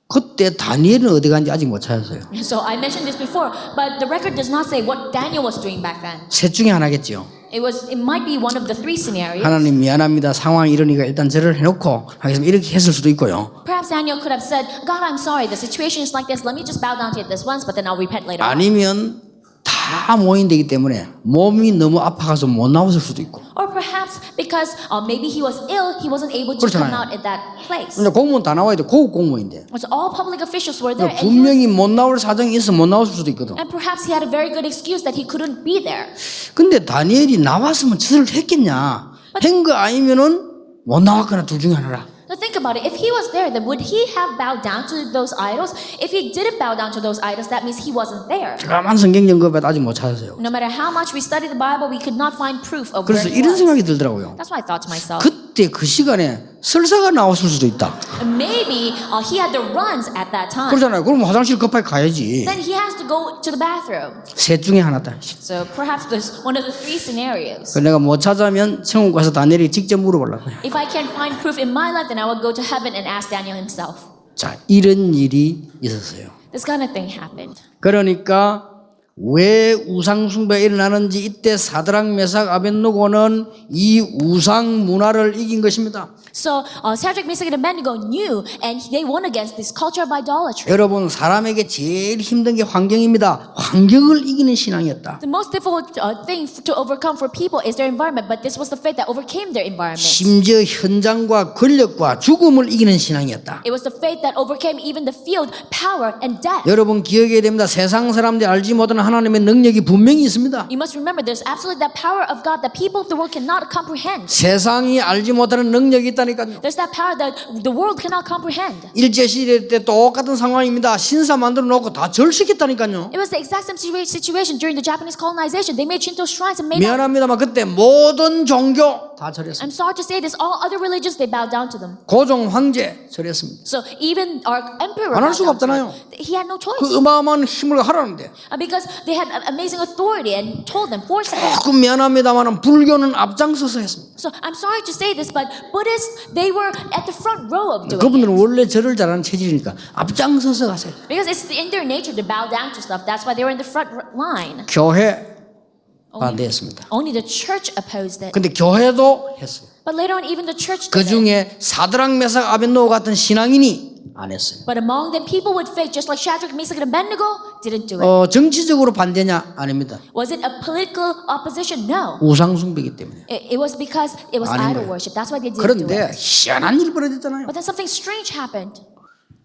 Speaker 1: 그때 다니엘은 어디 간지 아직 못 찾았어요.
Speaker 2: So I mentioned this before, but the record does not say what Daniel was doing back then.
Speaker 1: 셋 중에 하나겠죠.
Speaker 2: It might be one of the three scenarios.
Speaker 1: 하나님 미안합니다. 상황이 이러니까 일단 절을 해놓고 하겠습니다. 이렇게 했을 수도 있고요.
Speaker 2: Perhaps Daniel could have said, God, I'm sorry, the situation is like this. Let me just bow down to it this once, but then I'll repent later on.
Speaker 1: 아니면 다 모인되기 때문에 몸이 너무 아파가서 못 나왔을 수도 있고.
Speaker 2: Or perhaps because maybe he was ill, he wasn't able to come
Speaker 1: 그렇잖아요.
Speaker 2: out at that place.
Speaker 1: 근데 공무원 다 나와야 돼. 고급 공무원인데.
Speaker 2: So all public officials were there,
Speaker 1: 분명히 못 나올 사정이 있어 못 나왔을 수도 있거든.
Speaker 2: and perhaps he had a very good excuse that he couldn't be there.
Speaker 1: 근데 다니엘이 나왔으면 짓을 했겠냐? 한 거 아니면은 못 나왔거나 둘 중에 하나라.
Speaker 2: So think about it. If he was there, then would he have bowed down to those idols? If he didn't bow down to those idols, that means he wasn't there.
Speaker 1: 가만 성경 연구해봐도 아직 못 찾았어요.
Speaker 2: No matter how much we study the Bible, we could not find proof of where
Speaker 1: 그래서
Speaker 2: he
Speaker 1: 이런
Speaker 2: was.
Speaker 1: 생각이 들더라고요.
Speaker 2: That's why I thought to myself,
Speaker 1: 그때 그 시간에 설사가 나왔을 수도 있다.
Speaker 2: maybe he had the runs at that time.
Speaker 1: 그러잖아요. 그럼 화장실 급하게 가야지.
Speaker 2: Then he has to go to the bathroom.
Speaker 1: 셋 중에 하나다.
Speaker 2: So perhaps there's one of the three scenarios.
Speaker 1: 내가 못 찾아면 천국 가서 다니엘이 직접 물어보려고 해요.
Speaker 2: If I can't find proof in my life, then I will go to heaven and ask Daniel himself.
Speaker 1: 자, 이런 일이 있었어요.
Speaker 2: This kind of thing happened.
Speaker 1: 그러니까 왜 우상 숭배가 일어나는지 이때 사드락 메삭 아벳느고는 이 우상 문화를 이긴 것입니다.
Speaker 2: So Shadrach, Meshach, and Abednego knew, and they won against this culture of idolatry.
Speaker 1: 여러분 사람에게 제일 힘든 게 환경입니다. 환경을 이기는 신앙이었다.
Speaker 2: The most difficult thing to overcome for people is their environment, but this was the faith that overcame their environment.
Speaker 1: 심지어 현장과 권력과 죽음을 이기는 신앙이었다.
Speaker 2: It was the faith that overcame even the field, power, and death.
Speaker 1: 여러분 기억해야 됩니다. 세상 사람들이 알지 못하는 하나님의 능력이 분명히 있습니다.
Speaker 2: You must remember there's absolutely that power of God that people of the world cannot comprehend.
Speaker 1: 세상이 알지 못하는 능력이 있다니까요.
Speaker 2: There's that power that the world cannot comprehend.
Speaker 1: 일제시대 때 똑같은 상황입니다. 신사 만들어 놓고 다 절시켰다니까요.
Speaker 2: It was the exact same situation during the Japanese colonization. They made Shinto shrines and made out.
Speaker 1: 미안합니다만 그때 모든 종교 다 절했습니다.
Speaker 2: I'm sorry to say this, all other religions, they bowed down to them.
Speaker 1: 고종 황제 절했습니다.
Speaker 2: So even our emperor
Speaker 1: 안 할
Speaker 2: bowed
Speaker 1: 수가
Speaker 2: down to
Speaker 1: 없잖아요.
Speaker 2: them. He had no choice.
Speaker 1: 그 어마어마한 힘을 하라는데
Speaker 2: Because they had amazing authority and told them, forced them.
Speaker 1: 조금 미안합니다만 불교는 앞장서서 했습니다.
Speaker 2: So I'm sorry to say this, but Buddhists, they were at the front row of doing
Speaker 1: 그분들은
Speaker 2: it.
Speaker 1: 원래 절을 잘하는 체질이니까 앞장서서 가세요.
Speaker 2: Because it's in their nature to bow down to stuff. That's why they were in the front line.
Speaker 1: 교회가 됐습니다.
Speaker 2: Only the church opposed it.
Speaker 1: 근데 교회도 했어요.
Speaker 2: But later on, even the church
Speaker 1: 그
Speaker 2: did it.
Speaker 1: 중에 사드락 메삭 아벳느고 같은 신앙인이 안 했어요.
Speaker 2: But among them, people with faith, just like Shadrach, Meshach, and Abednego, didn't do it.
Speaker 1: 정치적으로 반대냐? 아닙니다.
Speaker 2: Was it a political opposition? No.
Speaker 1: 우상 숭배이기 때문에.
Speaker 2: It was because it was
Speaker 1: 아닌
Speaker 2: idol
Speaker 1: 거예요.
Speaker 2: worship. That's why they didn't do
Speaker 1: 그런데
Speaker 2: it.
Speaker 1: 희한한 일이 벌어졌잖아요.
Speaker 2: But then something strange happened.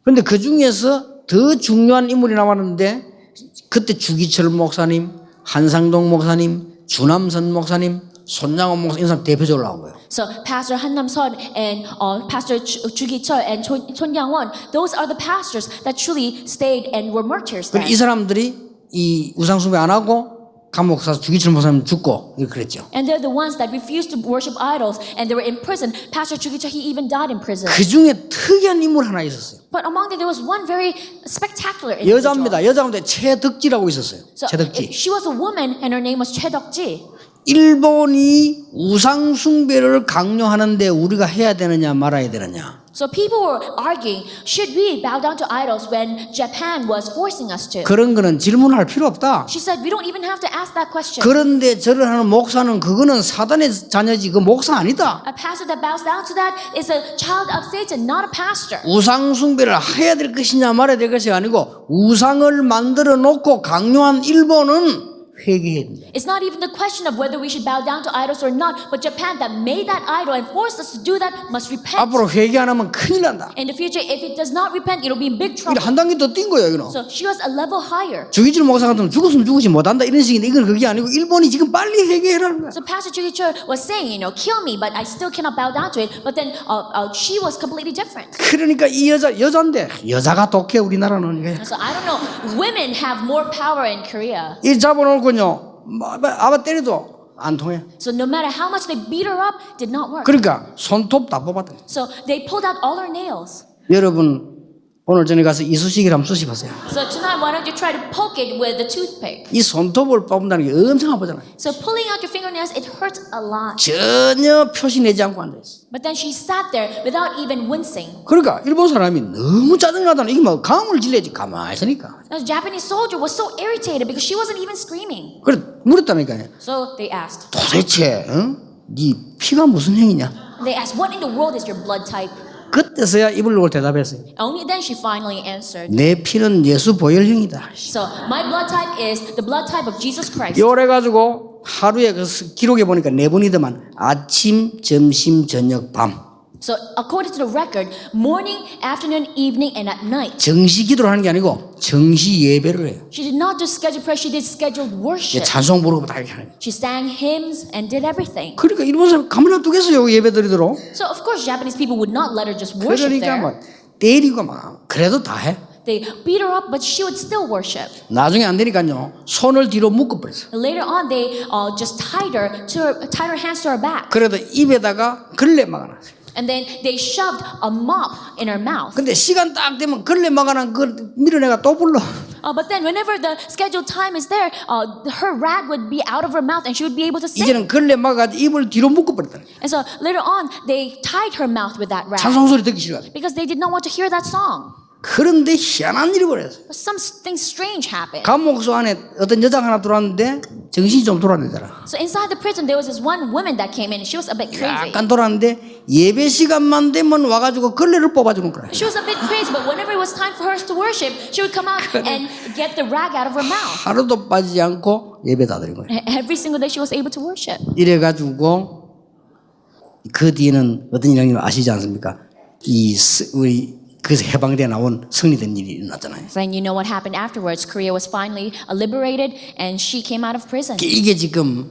Speaker 1: 그런데 그 중에서 더 중요한 인물이 나왔는데 그때 주기철 목사님, 한상동 목사님, 주남선 목사님, 손양원 목사님 이 사람 대표적으로 나온 거예요.
Speaker 2: So Pastor Han Nam-son and Pastor Chu Gi-chul and Chon Yang-won, those are the pastors that truly stayed and were martyrs then.
Speaker 1: 이 사람들이 이 우상 숭배 안 하고 감옥 가서 주기철 목사님 죽고 이렇게 그랬죠.
Speaker 2: And they're the ones that refused to worship idols, and they were in prison. Pastor Chu Gi-chul, he even died in prison.
Speaker 1: 그 중에 특이한 인물 하나 있었어요.
Speaker 2: But among them, there was one very spectacular individual.
Speaker 1: 여자입니다. 여자인데 최덕지라고 있었어요.
Speaker 2: So
Speaker 1: 최덕지.
Speaker 2: she was a woman, and her name was Choi Deok-ji.
Speaker 1: 일본이 우상 숭배를 강요하는데 우리가 해야 되느냐 말아야 되느냐.
Speaker 2: So people were arguing, should we bow down to idols when Japan was forcing us to?
Speaker 1: 그런 거는 질문할 필요 없다.
Speaker 2: She said, we don't even have to ask that question.
Speaker 1: 그런데 절을 하는 목사는 그거는 사단의 자녀지 그 목사 아니다.
Speaker 2: A pastor that bows down to that is a child of Satan, not a pastor.
Speaker 1: 우상 숭배를 해야 될 것이냐 말아야 될 것이 아니고 우상을 만들어 놓고 강요한 일본은 회개해야 된다.
Speaker 2: It's not even the question of whether we should bow down to idols or not, but Japan that made that idol and forced us to do that must repent.
Speaker 1: 앞으로 회개 안 하면 큰일 난다.
Speaker 2: In the future, if it does not repent, it'll be in big trouble.
Speaker 1: 이게 한 단계 더 뛴 거예요, 이거는.
Speaker 2: So she was a level higher.
Speaker 1: 주기질 목사 같으면 죽었으면 죽으지 못한다 이런 식인데 이건 그게 아니고 일본이 지금 빨리 회개해라는 거야.
Speaker 2: So Pastor Chu Gi-chul was saying, kill me, but I still cannot bow down to it. But then she was completely different.
Speaker 1: 그러니까 이 여자인데 여자가 독해 우리나라는 이게.
Speaker 2: So I don't know, women have more power in Korea.
Speaker 1: 이 잡아놓고요. 아바 때려도 안 통해.
Speaker 2: So no matter how much they beat her up, did not work.
Speaker 1: 그러니까 손톱 다 뽑았다.
Speaker 2: So they pulled out all her nails.
Speaker 1: 여러분 오늘 저녁에 가서 이쑤시개를 한번 쑤시보세요.
Speaker 2: So tonight, why don't you try to poke it with a toothpick?
Speaker 1: 이 손톱을 뽑는다는 게 엄청 아프잖아요.
Speaker 2: So pulling out your fingernails, it hurts a lot.
Speaker 1: 전혀 표시 내지 않고 앉아있어.
Speaker 2: But then she sat there without even wincing.
Speaker 1: 그러니까 일본 사람이 너무 짜증나다는 이게 뭐 감을 질려야지 가만히 있으니까.
Speaker 2: The Japanese soldier was so irritated because she wasn't even screaming.
Speaker 1: 그래 물었다니까요.
Speaker 2: So they asked.
Speaker 1: 도대체 네 피가 무슨 형이냐?
Speaker 2: They asked, what in the world is your blood type?
Speaker 1: 그때서야 입을 놓고 대답했어요.
Speaker 2: Only then she finally answered.
Speaker 1: 내 피는 예수 보혈형이다.
Speaker 2: So my blood type is the blood type of Jesus Christ.
Speaker 1: 요래 가지고 하루에 그 기록에 보니까 4번이더만 아침, 점심, 저녁, 밤.
Speaker 2: So according to the record, morning, afternoon, evening, and at night.
Speaker 1: 정시 기도를 하는 게 아니고 정시 예배를 해요.
Speaker 2: She did not do scheduled prayer, she did scheduled worship.
Speaker 1: 찬송 부르고 다 이렇게 하는 거예요.
Speaker 2: She sang hymns and did everything.
Speaker 1: 그러니까 일본 사람 가만히 놔두겠어요 예배 드리도록.
Speaker 2: So of course Japanese people would not let her just worship
Speaker 1: 그러니까
Speaker 2: there.
Speaker 1: 뭐 때리고 막 그래도 다 해.
Speaker 2: They beat her up, but she would still worship.
Speaker 1: 나중에 안 되니까요 손을 뒤로 묶어버렸어.
Speaker 2: Later on, they just tied her hands to her back,
Speaker 1: 그래도 입에다가 걸레 막아놨어요.
Speaker 2: and then they shoved a mop in her mouth.
Speaker 1: 근데 시간 딱 되면 걸레 막아놓은 걸 밀어내가 또 불러.
Speaker 2: But then, whenever the scheduled time is there, her rag would be out of her mouth, and she would be able to sing.
Speaker 1: 이제는 걸레 막아가지고 입을 뒤로 묶어버렸다.
Speaker 2: And so later on, they tied her mouth with that rag
Speaker 1: 찬송 소리 듣기 싫어가지고.
Speaker 2: because they did not want to hear that song.
Speaker 1: 그런데 희한한 일이 벌어졌어요.
Speaker 2: But something strange happened.
Speaker 1: 감옥소 안에 어떤 여자가 하나 들어왔는데 정신이 좀 돌아다니더라.
Speaker 2: So inside the prison, there was this one woman that came in, and she was a bit crazy.
Speaker 1: 약간 돌아왔는데 예배 시간만 되면 와가지고 걸레를 뽑아주는 거야.
Speaker 2: She was a bit crazy, but whenever it was time for her to worship, she would come out and get the rag out of her mouth.
Speaker 1: 하루도 빠지지 않고 예배 다 드린 거예요.
Speaker 2: Every single day, she was able to worship.
Speaker 1: 이래가지고 그 뒤에는 어떤 일이 아시지 않습니까? 우리 그래서 해방돼 나온 승리된 일이 일어났잖아요.
Speaker 2: Then you know what happened afterwards. Korea was finally liberated, and she came out of prison.
Speaker 1: 이게 지금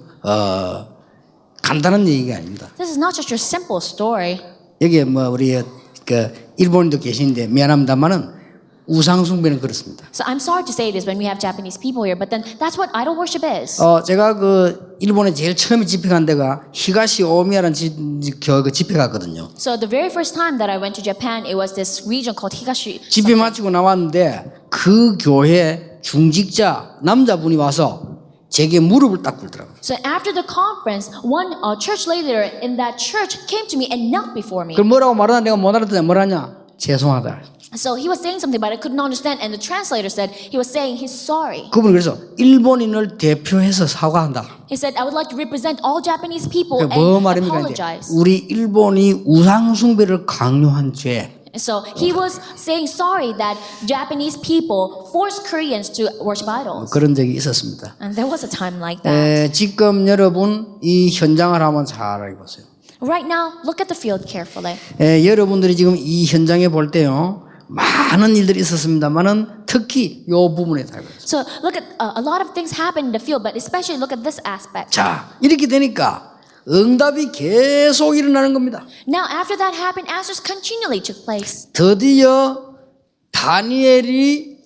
Speaker 1: 간단한 얘기가 아닙니다.
Speaker 2: This is not just your simple story.
Speaker 1: 여기에 뭐 우리 그 일본인도 계시는데 미안합니다만은 우상 숭배는 그렇습니다.
Speaker 2: So I'm sorry to say this when we have Japanese people here, but then that's what idol worship is.
Speaker 1: 제가 그 일본에 제일 처음에 집회 간 데가 히가시 오미야라는 집회 갔거든요.
Speaker 2: So the very first time that I went to Japan, it was this region called Higashi.
Speaker 1: 집회 마치고 나왔는데 그 교회 중직자 남자분이 와서 제게 무릎을 딱 꿇더라고요.
Speaker 2: So after the conference, one church leader in that church came to me and knelt before me.
Speaker 1: 그 뭐라고 말하나 내가 못 알아듣냐 뭐라냐 죄송하다.
Speaker 2: So he was saying something, but I couldn't understand. And the translator said he was saying he's sorry.
Speaker 1: 그분이 그래서 일본인을 대표해서 사과한다.
Speaker 2: He said, I would like to represent all Japanese people
Speaker 1: 그게 뭐
Speaker 2: and
Speaker 1: 말입니까? 이제
Speaker 2: apologize.
Speaker 1: 우리 일본이 우상 숭배를 강요한 죄.
Speaker 2: So he was saying sorry that Japanese people forced Koreans to worship idols.
Speaker 1: 그런 적이 있었습니다.
Speaker 2: And there was a time like that.
Speaker 1: 지금 여러분 이 현장을 한번 잘 알아보세요.
Speaker 2: Right now, look at the field carefully.
Speaker 1: 여러분들이 지금 이 현장에 볼 때요. 많은 일들이 있었습니다만은 특히 이 부분에 달고 있어요.
Speaker 2: So look at a lot of things happen in the field, but especially look at this aspect.
Speaker 1: 자, 이렇게 되니까 응답이 계속 일어나는 겁니다.
Speaker 2: Now, after that happened, answers continually took place.
Speaker 1: 드디어 다니엘이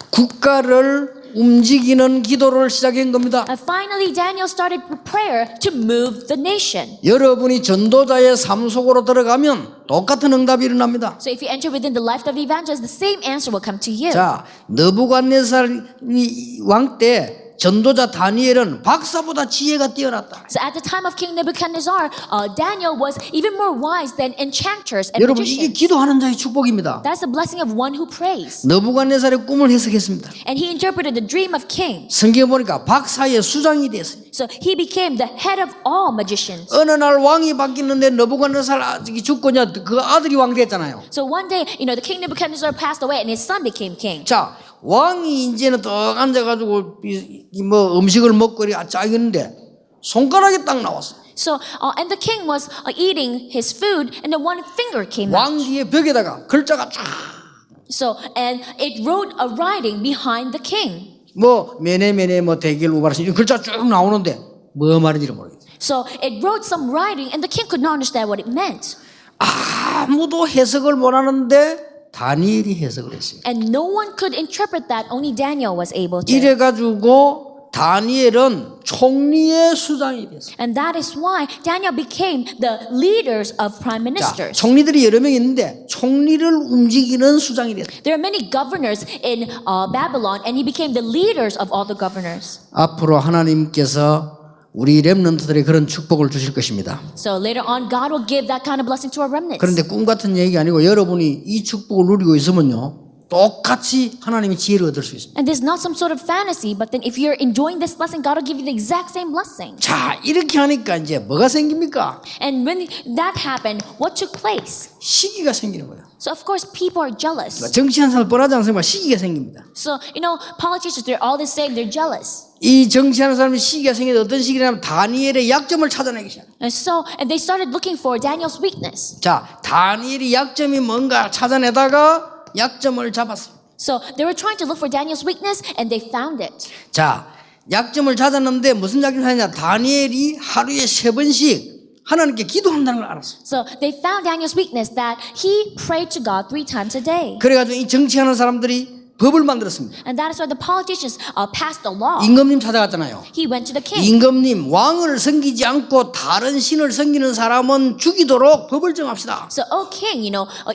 Speaker 1: 국가를 움직이는 기도를 시작한 겁니다.
Speaker 2: And finally, Daniel started prayer to move the nation.
Speaker 1: 여러분이 전도자의 삶 속으로 들어가면 똑같은 응답이 일어납니다.
Speaker 2: So if you enter within the life of the evangelist, the same answer will come to you.
Speaker 1: 자, 느부갓네살 왕 때 전도자 다니엘은 박사보다 지혜가 뛰어났다.
Speaker 2: So at the time of King Nebuchadnezzar, Daniel was even more wise than enchanters and
Speaker 1: 여러분 이게
Speaker 2: magicians.
Speaker 1: 기도하는 자의 축복입니다.
Speaker 2: That's the blessing of one who prays.
Speaker 1: 느부갓네살의 꿈을 해석했습니다.
Speaker 2: And he interpreted the dream of king.
Speaker 1: 성경에 보니까 박사의 수장이 됐어요.
Speaker 2: So he became the head of all magicians.
Speaker 1: 어느 날 왕이 바뀌는데 느부갓네살 죽고냐 그 아들이 왕 됐잖아요.
Speaker 2: So one day, the king Nebuchadnezzar passed away and his son became king.
Speaker 1: 자, 왕이 이제는 떡 앉아가지고 뭐 음식을 먹고 짜겠는데 손가락이 딱 나왔어.
Speaker 2: So and the king was eating his food, and then one finger came
Speaker 1: 왕
Speaker 2: out.
Speaker 1: 뒤에 벽에다가 글자가 쫙
Speaker 2: So and it wrote a writing behind the king.
Speaker 1: 뭐 메네메네 뭐 대길 우바라시 이 글자 쭉 나오는데 뭐 말인지를 모르겠어.
Speaker 2: So it wrote some writing, and the king could not understand what it meant.
Speaker 1: 아무도 해석을 못하는데 다니엘이 해석을 했어요.
Speaker 2: And no one could interpret that. Only Daniel was able to.
Speaker 1: 이래가지고 다니엘은 총리의 수장이 됐어요.
Speaker 2: And that is why Daniel became the leaders of prime
Speaker 1: 자,
Speaker 2: ministers.
Speaker 1: 총리들이 여러 명 있는데 총리를 움직이는 수장이 됐어요.
Speaker 2: There are many governors in Babylon, and he became the leaders of all the governors.
Speaker 1: 앞으로 하나님께서 우리 렘넌트들의 그런 축복을 주실 것입니다.
Speaker 2: So later on, God will give that kind of blessing to our remnants.
Speaker 1: 그런데 꿈 같은 얘기 아니고 여러분이 이 축복을 누리고 있으면요, 똑같이 하나님의 지혜를 얻을 수 있습니다.
Speaker 2: And this is not some sort of fantasy, but then if you're enjoying this blessing, God will give you the exact same blessing.
Speaker 1: 자, 이렇게 하니까 이제 뭐가 생깁니까?
Speaker 2: And when that happened, what took place?
Speaker 1: 시기가 생기는 거예요.
Speaker 2: So of course, people are jealous.
Speaker 1: 정치하는 사람 뻔하지 않습니까? 시기가 생깁니다.
Speaker 2: So, politicians, they're all the same, they're jealous.
Speaker 1: 이 정치하는 사람이 시기가 생기는데 어떤 시기냐면 다니엘의 약점을 찾아내기 시작해요.
Speaker 2: And they started looking for Daniel's weakness.
Speaker 1: 자, 다니엘이 약점이 뭔가 찾아내다가 약점을 잡았어요.
Speaker 2: So they were trying to look for Daniel's weakness, and they found it.
Speaker 1: 자, 약점을 찾았는데 무슨 약점을 찾았냐? 다니엘이 하루에 3번씩 하나님께 기도한다는 걸 알았어요.
Speaker 2: So they found Daniel's weakness that he prayed to God 3 times a day.
Speaker 1: 그래가지고 이 정치하는 사람들이 법을 만들었습니다.
Speaker 2: And that is why the politicians passed a law.
Speaker 1: 임금님 찾아갔잖아요.
Speaker 2: He went to the king.
Speaker 1: 임금님, 왕을 섬기지 않고 다른 신을 섬기는 사람은 죽이도록 법을 정합시다.
Speaker 2: So, king,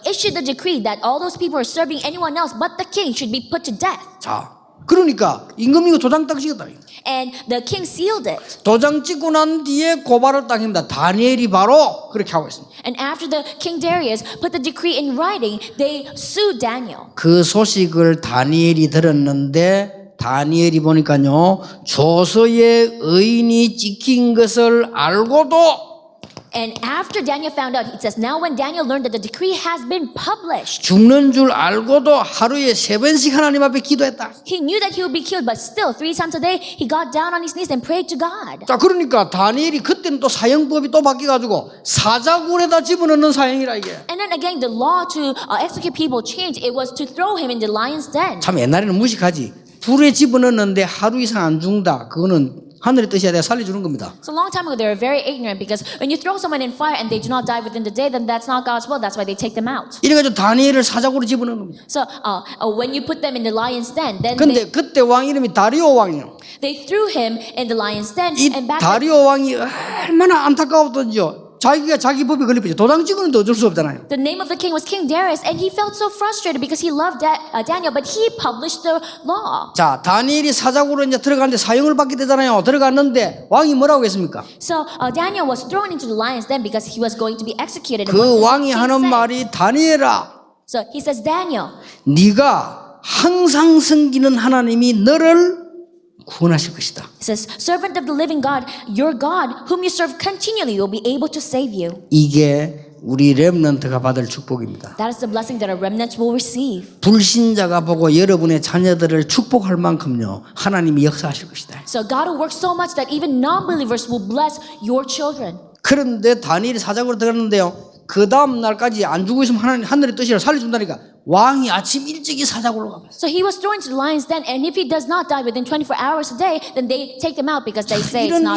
Speaker 2: issue the decree that all those people are serving anyone else but the king should be put to death.
Speaker 1: 자, 그러니까 임금님이 도장 딱 찍었다.
Speaker 2: And the king sealed it.
Speaker 1: 도장 찍고 난 뒤에 고발을 딱 합니다. 다니엘이 바로 그렇게 하고 있습니다.
Speaker 2: And after the King Darius put the decree in writing, they sued Daniel.
Speaker 1: 그 소식을 다니엘이 들었는데 다니엘이 보니까요, 조서에 의인이 찍힌 것을 알고도
Speaker 2: And after Daniel found out, it says, now when Daniel learned that the decree has been published,
Speaker 1: 죽는 줄 알고도 하루에 3번씩 하나님 앞에 기도했다.
Speaker 2: he knew that he would be killed, but still 3 times a day, he got down on his knees and prayed to God.
Speaker 1: 자, 그러니까 다니엘이 그때는 또 사형법이 또 바뀌어가지고 사자굴에다 집어넣는 사형이라 이게.
Speaker 2: And then again, the law to execute people changed. It was to throw him in the lion's den.
Speaker 1: 참 옛날에는 무식하지. 불에 집어넣는데 하루 이상 안 죽는다. 그거는 하늘의 뜻이야. 내가 살려주는 겁니다.
Speaker 2: So a long time ago, they were very ignorant because when you throw someone in fire and they do not die within the day, then that's not God's will. That's why they take them out.
Speaker 1: 이래가지고 다니엘을 사자굴에 집어넣는 겁니다.
Speaker 2: So when you put them in the lion's den, then
Speaker 1: 근데 그때 왕 이름이 다리오 왕이에요.
Speaker 2: they threw him in the lion's den.
Speaker 1: 이
Speaker 2: And back
Speaker 1: 다리오 왕이 얼마나 안타까웠던지요. 자기가 자기 법에 걸리죠. 도장 찍었는데 어쩔 수 없잖아요.
Speaker 2: the name of the king was King Darius, and he felt so frustrated because he loved Daniel, but he published the law.
Speaker 1: 자, 다니엘이 사자굴로 이제 들어가는데 사형을 받게 되잖아요. 들어갔는데 왕이 뭐라고 했습니까?
Speaker 2: So Daniel was thrown into the lion's den because he was going to be executed. And
Speaker 1: 그
Speaker 2: what did the
Speaker 1: 왕이
Speaker 2: king
Speaker 1: 하는
Speaker 2: say?
Speaker 1: 말이 다니엘아,
Speaker 2: So he says, Daniel,
Speaker 1: 네가 항상 섬기는 하나님이 너를 구원하실 것이다.
Speaker 2: he says, servant of the living God, your God, whom you serve continually, will be able to save you.
Speaker 1: 이게 우리 렘넌트가 받을 축복입니다.
Speaker 2: That is the blessing that our remnants will receive.
Speaker 1: 불신자가 보고 여러분의 자녀들을 축복할 만큼요, 하나님이 역사하실 것이다.
Speaker 2: So God will work so much that even non-believers will bless your children.
Speaker 1: 그런데 다니엘이 사자굴로 들어갔는데요, 그 다음 날까지 안 죽고 있으면 하늘의 뜻이라 살려준다니까 왕이 아침 일찍이 사자굴로 가봤어요.
Speaker 2: So he was thrown into the lion's den, and if he does not die within 24 hours a day, then they take him out because they say it's not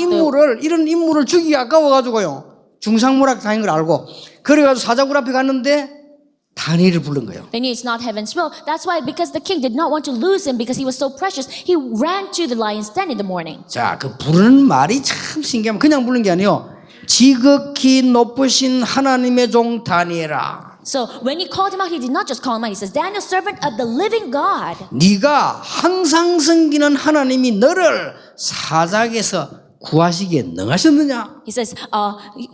Speaker 1: 이런 인물을 죽이기 아까워가지고요, 중상모략 당한 걸 알고 그래가지고 사자굴 앞에 갔는데 다니엘을 부른 거예요.
Speaker 2: They knew it's not heaven's will. That's why, because the king did not want to lose him because he was so precious, he ran to the lion's den in the morning.
Speaker 1: 자, 그 부르는 말이 참 신기하면 그냥 부른 게 아니에요. 지극히 높으신 하나님의 종 다니엘아,
Speaker 2: So when he called him out, he did not just call him out. He says, Daniel, servant of the living God.
Speaker 1: 네가 항상 섬기는 하나님이 너를 사자에게서 구하시기에 능하셨느냐?
Speaker 2: He says,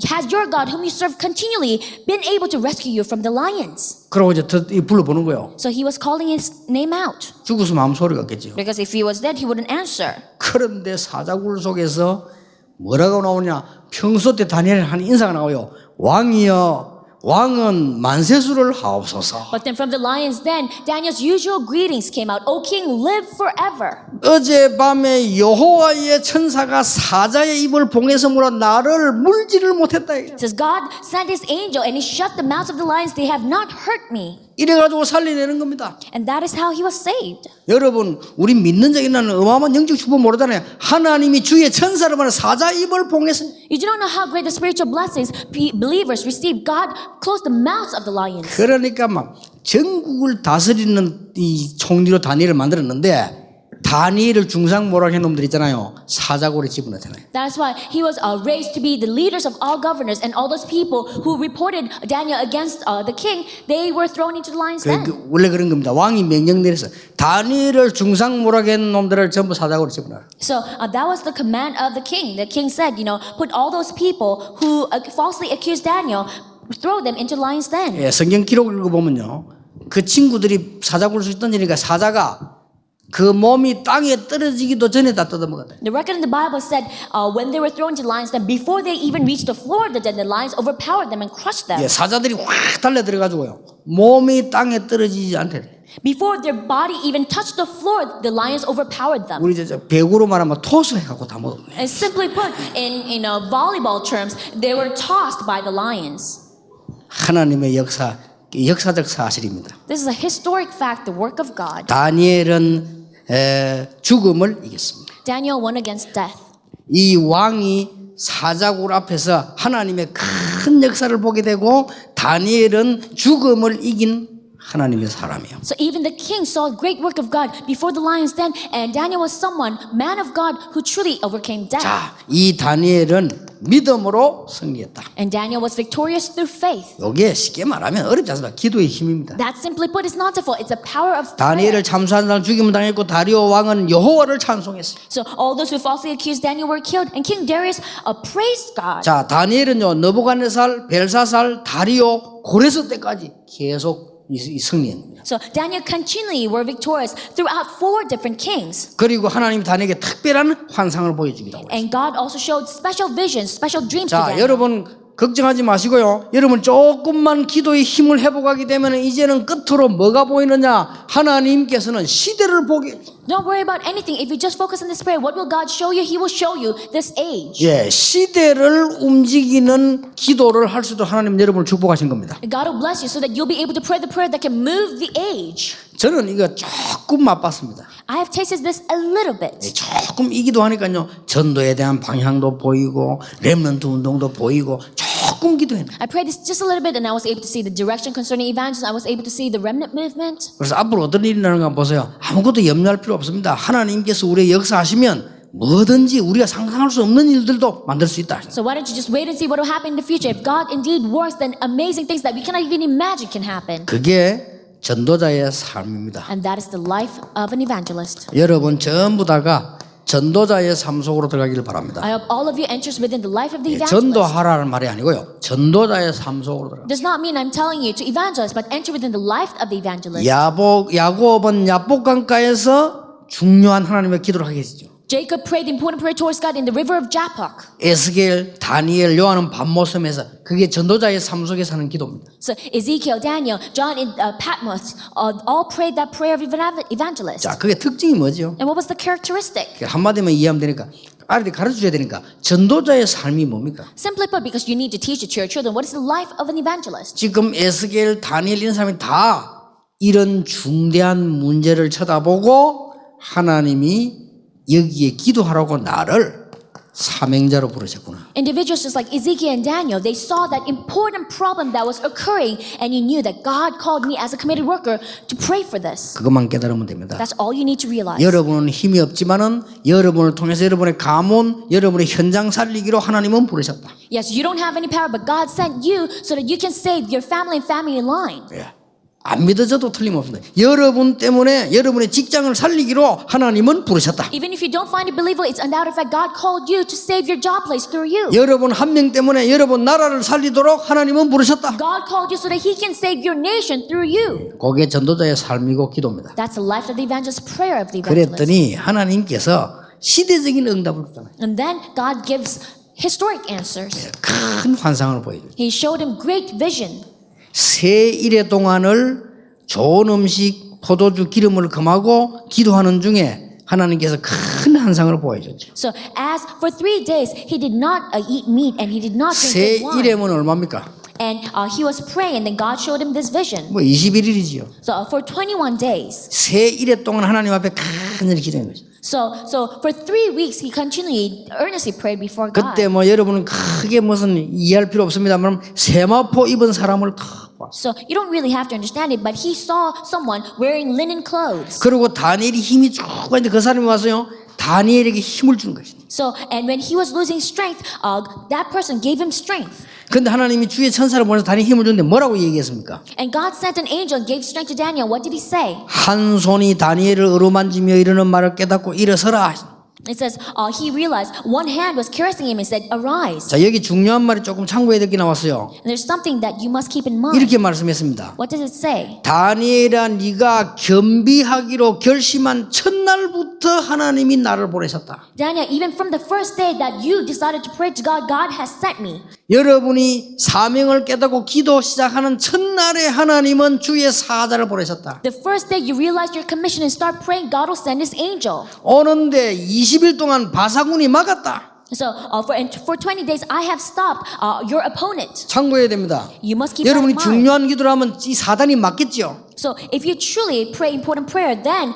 Speaker 2: has your God, whom you serve continually, been able to rescue you from the lions?
Speaker 1: 그러고 이제 불러보는 거예요.
Speaker 2: So he was calling his name out.
Speaker 1: 죽었으면 아무 소리가 없겠죠.
Speaker 2: Because if he was dead, he wouldn't answer.
Speaker 1: 그런데 사자굴 속에서 뭐라고 나오냐? 평소 때 다니엘 하는 인사가 나와요. 왕이여, 왕은 만세수를 하옵소서.
Speaker 2: But then from the lion's den, Daniel's usual greetings came out. O king, live forever.
Speaker 1: 어젯밤에 여호와의 천사가 사자의 입을 봉해서 물어 나를 물지를 못했다.
Speaker 2: It says, God sent his angel and he shut the mouths of the lions. They have not hurt me.
Speaker 1: 이래가지고 살려내는 겁니다.
Speaker 2: And that is how he was saved.
Speaker 1: 여러분, 우리 믿는 자에게 나는 어마어마한 영적 축복 모르잖아요. 하나님이 주의 천사를 보내 사자 입을 봉해서.
Speaker 2: You do not know how great the spiritual blessings believers receive. God closed the mouths of the lions.
Speaker 1: 그러니까 막 전국을 다스리는 이 총리로 다니엘을 만들었는데 다니엘을 중상모략한 놈들 있잖아요. 사자고리 집어넣잖아요.
Speaker 2: That's why he was raised to be the leaders of all governors, and all those people who reported Daniel against the king, they were thrown into the lion's den.
Speaker 1: 원래 그런 겁니다. 왕이 명령 내려서 다니엘을 중상모략한 놈들을 전부 사자고리 집어넣어라.
Speaker 2: So that was the command of the king. The king said, put all those people who falsely accused Daniel, throw them into the lion's den.
Speaker 1: 예, 성경 기록을 읽어보면요. 그 친구들이 사자굴을 던지니까 사자가 그 몸이 땅에 떨어지기도 전에 다 뜯어먹었다.
Speaker 2: The record in the Bible said when they were thrown into the lion's den, before they even reached the floor of the den, the lions overpowered them and crushed them.
Speaker 1: 예, 사자들이 확 달려들어가지고요. 몸이 땅에 떨어지지 않대.
Speaker 2: Before their body even touched the floor, the lions overpowered them.
Speaker 1: 우리 저 배구로 말하면 토스해갖고 다 먹었네.
Speaker 2: And simply put, in volleyball terms, they were tossed by the lions.
Speaker 1: 하나님의 역사적 사실입니다.
Speaker 2: This is a historic fact, the work of God.
Speaker 1: 다니엘은 죽음을 이겼습니다.
Speaker 2: Daniel won against death.
Speaker 1: 이 왕이 사자굴 앞에서 하나님의 큰 역사를 보게 되고 다니엘은 죽음을 이긴 하나님의 사람이에요.
Speaker 2: So even the king saw a great work of God before the lion's den, and Daniel was someone, man of God, who truly overcame death.
Speaker 1: 자, 이 다니엘은 믿음으로 승리했다.
Speaker 2: And Daniel was victorious through faith.
Speaker 1: 이게 쉽게 말하면 어렵지 않습니다. 기도의 힘입니다.
Speaker 2: That simply put is not difficult. It's a power of prayer.
Speaker 1: 다니엘을 참수한 사람 죽임을 당했고 다리오 왕은 여호와를 찬송했어요.
Speaker 2: So all those who falsely accused Daniel were killed, and King Darius praised God.
Speaker 1: 자, 다니엘은요 느부갓네살, 벨사살, 다리오, 고레스 때까지 계속 이 승리합니다.
Speaker 2: So Daniel continually were victorious throughout 4 different kings.
Speaker 1: 그리고 하나님이 다니엘에게 특별한 환상을 보여주기도 하고.
Speaker 2: And God also showed special visions, special dreams to
Speaker 1: 자,
Speaker 2: Daniel.
Speaker 1: 여러분 걱정하지 마시고요. 여러분 조금만 기도의 힘을 회복하게 되면 이제는 끝으로 뭐가 보이느냐? 하나님께서는 시대를 보게 해요.
Speaker 2: Don't worry about anything. If you just focus on this prayer, what will God show you? He will show you this age.
Speaker 1: 예, 시대를 움직이는 기도를 할 수도 하나님 여러분을 축복하신 겁니다.
Speaker 2: God will bless you so that you'll be able to pray the prayer that can move the age.
Speaker 1: 저는 이거 조금 맛봤습니다.
Speaker 2: I have tasted this a little bit.
Speaker 1: 예, 조금 이 기도하니까요. 전도에 대한 방향도 보이고 렘넌트 운동도 보이고 조금 기도했네.
Speaker 2: I prayed this just a little bit, and I was able to see the direction concerning evangelism. I was able to see the remnant movement.
Speaker 1: 그래서 앞으로 어떤 일이 일어나는가 보세요. 아무것도 염려할 필요 없습니다. 하나님께서 우리의 역사하시면 뭐든지 우리가 상상할 수 없는 일들도 만들 수 있다.
Speaker 2: So why don't you just wait and see what will happen in the future? If God indeed works, then amazing things that we cannot even imagine can happen.
Speaker 1: 그게 전도자의 삶입니다.
Speaker 2: And that is the life of an evangelist.
Speaker 1: 여러분 전부 다가 전도자의 삶 속으로 들어가기를 바랍니다.
Speaker 2: I hope all of you enters within the life of the evangelist.
Speaker 1: 전도하라는 말이 아니고요. 전도자의 삶 속으로 들어가.
Speaker 2: Does not mean I'm telling you to evangelize, but enter within the life of the evangelist.
Speaker 1: 야곱은 야복강가에서 중요한 하나님의 기도를 하게 되죠.
Speaker 2: Jacob prayed important prayer towards God in the river of Jabbok.
Speaker 1: 에스겔, 다니엘, 요한은 밤모섬에서 그게 전도자의 삶 속에 사는 기도입니다.
Speaker 2: So Ezekiel, Daniel, John in Patmos all prayed that prayer of evangelist.
Speaker 1: 자, 그게 특징이 뭐죠?
Speaker 2: And what was the characteristic?
Speaker 1: 한마디만 이해하면 되니까 아이들이 가르쳐줘야 되니까 전도자의 삶이 뭡니까?
Speaker 2: Simply put, because you need to teach it to your children, what is the life of an evangelist?
Speaker 1: 지금 에스겔, 다니엘 이런 사람이 다 이런 중대한 문제를 쳐다보고 하나님이 여기에 기도하라고 나를 사명자로 부르셨구나.
Speaker 2: Individuals just like Ezekiel and Daniel, they saw that important problem that was occurring, and you knew that God called me as a committed worker to pray for this.
Speaker 1: 그것만 깨달으면 됩니다.
Speaker 2: That's all you need to realize.
Speaker 1: 여러분은 힘이 없지만은 여러분을 통해서 여러분의 가문, 여러분의 현장 살리기로 하나님은 부르셨다.
Speaker 2: Yes, you don't have any power, but God sent you so that you can save your family and family line.
Speaker 1: 예. 안 믿어져도 틀림없습니다. 여러분 때문에 여러분의 직장을 살리기로 하나님은 부르셨다.
Speaker 2: Even if you don't find it believable, it's undoubted fact God called you to save your job place through you.
Speaker 1: 여러분 한 명 때문에 여러분 나라를 살리도록 하나님은 부르셨다.
Speaker 2: God called you so that He can save your nation through you.
Speaker 1: 그게 전도자의 삶이고 기도입니다.
Speaker 2: That's the life of the evangelist, prayer of the evangelist.
Speaker 1: 그랬더니 하나님께서 시대적인 응답을 줬잖아요.
Speaker 2: And then God gives historic answers.
Speaker 1: 큰 환상을 보여줘요.
Speaker 2: He showed him great vision.
Speaker 1: 세 일의 동안을 좋은 음식, 포도주, 기름을 금하고 기도하는 중에 하나님께서 큰 환상을 보여줬죠.
Speaker 2: So as for 3 days he did not eat meat and he did not
Speaker 1: 세
Speaker 2: drink wine.
Speaker 1: 일회면 얼마입니까?
Speaker 2: And he was praying, and then God showed him this vision.
Speaker 1: 뭐 21일이지요.
Speaker 2: So for 21 days.
Speaker 1: 세 일에 동안 하나님 앞에 간절히 기도한 거죠.
Speaker 2: So for 3 weeks, he continually, earnestly prayed before God.
Speaker 1: 그때 뭐 여러분은 크게 무슨 이해할 필요 없습니다만 세마포 입은 사람을 탁 봤어요.
Speaker 2: So you don't really have to understand it, but he saw someone wearing linen clothes.
Speaker 1: 그리고 다니엘이 힘이 쭉 가는데 그 사람이 와서요. 다니엘에게 힘을 주는 것이죠.
Speaker 2: So, and when he was losing strength, that person gave him strength.
Speaker 1: 그런데 하나님이 주의 천사를 보내서 다니엘 힘을 줬는데 뭐라고 얘기했습니까?
Speaker 2: And God sent an angel and gave strength to Daniel. What did he say?
Speaker 1: 한 손이 다니엘을 어루만지며 이르는 말을 깨닫고 일어서라.
Speaker 2: It says he realized one hand was caressing him and said, "Arise."
Speaker 1: 자, 여기 중요한 말이 조금 참고해야 될 게 나왔어요.
Speaker 2: And there's something that you must keep in mind.
Speaker 1: 이렇게 말씀했습니다.
Speaker 2: What does it say?
Speaker 1: 다니엘아, 네가 겸비하기로 결심한 첫날부터 하나님이 나를 보내셨다.
Speaker 2: Daniel, even from the first day that you decided to pray to God, God has sent me.
Speaker 1: 여러분이 사명을 깨닫고 기도 시작하는 첫날에 하나님은 주의 사자를 보내셨다.
Speaker 2: The first day you realize your commission and start praying, God will send His angel.
Speaker 1: 오는데 20일 동안 바사군이 막았다.
Speaker 2: So for 20 days, I have stopped your opponent.
Speaker 1: 참고해야 됩니다.
Speaker 2: You must keep that in
Speaker 1: 여러분이
Speaker 2: mind.
Speaker 1: 중요한 기도를 하면 이 사단이 막겠죠.
Speaker 2: So if you truly pray important prayer, then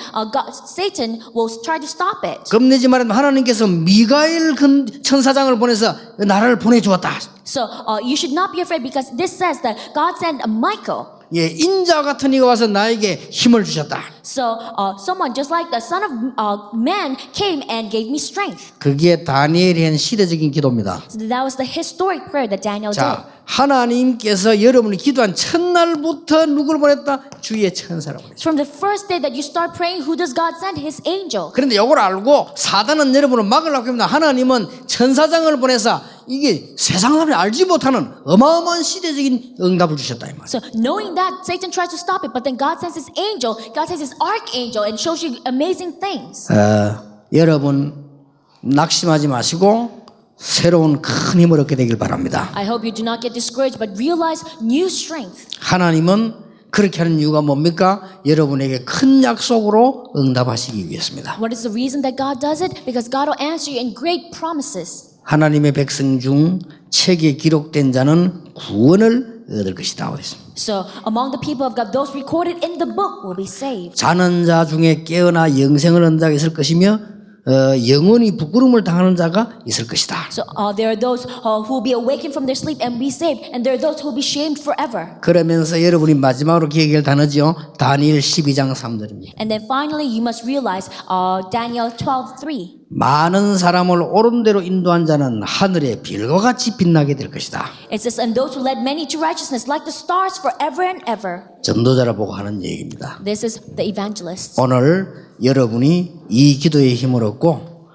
Speaker 2: Satan will try to stop it.
Speaker 1: 겁내지 말아도 하나님께서 미가엘 천사장을 보내서 나라를 보내주었다.
Speaker 2: So you should not be afraid because this says that God sent Michael.
Speaker 1: 예, 인자 같은 이가 와서 나에게 힘을 주셨다.
Speaker 2: So someone just like the Son of Man came and gave me strength.
Speaker 1: 그게 다니엘이 한 시대적인 기도입니다.
Speaker 2: So that was the historic prayer that Daniel did.
Speaker 1: 자, 하나님께서 여러분이 기도한 첫날부터 누구를 보냈다? 주의 천사를 보냈다.
Speaker 2: From the first day that you start praying, who does God send? His angel.
Speaker 1: 그런데 이걸 알고 사단은 여러분을 막으려고 합니다. 하나님은 천사장을 보내서 이게 세상 사람이 알지 못하는 어마어마한 시대적인 응답을 주셨다 이 말.
Speaker 2: So knowing that, Satan tries to stop it, but then God sends His angel. God sends His archangel and shows you amazing things.
Speaker 1: 여러분 낙심하지 마시고 새로운 큰 힘을 얻게 되길 바랍니다.
Speaker 2: I hope you do not get discouraged, but realize new strength.
Speaker 1: 하나님은 그렇게 하는 이유가 뭡니까? 여러분에게 큰 약속으로 응답하시기 위해서입니다.
Speaker 2: What is the reason that God does it? Because God will answer you in great promises.
Speaker 1: 하나님의 백성 중 책에 기록된 자는 구원을 얻을 것이다. 그랬습니다.
Speaker 2: So among the people of God, those recorded in the book will be saved.
Speaker 1: 자는 자 중에 깨어나 영생을 얻는 자가 있을 것이며 영원히 부끄러움을 당하는 자가 있을 것이다.
Speaker 2: So there are those who will be awakened from their sleep and be saved, and there are those who will be shamed forever.
Speaker 1: 그러면서 여러분이 마지막으로 기억할 단어죠. 다니엘 12장 3절입니다.
Speaker 2: And then finally, you must realize Daniel 12:3.
Speaker 1: 많은 사람을 옳은 대로 인도한 자는 하늘의 별과 같이 빛나게 될 것이다.
Speaker 2: It says, and those who led many to righteousness like the stars forever and ever.
Speaker 1: 전도자를 보고 하는 얘기입니다.
Speaker 2: This is the evangelists.
Speaker 1: 오늘 여러분이 이 기도의 힘을 얻고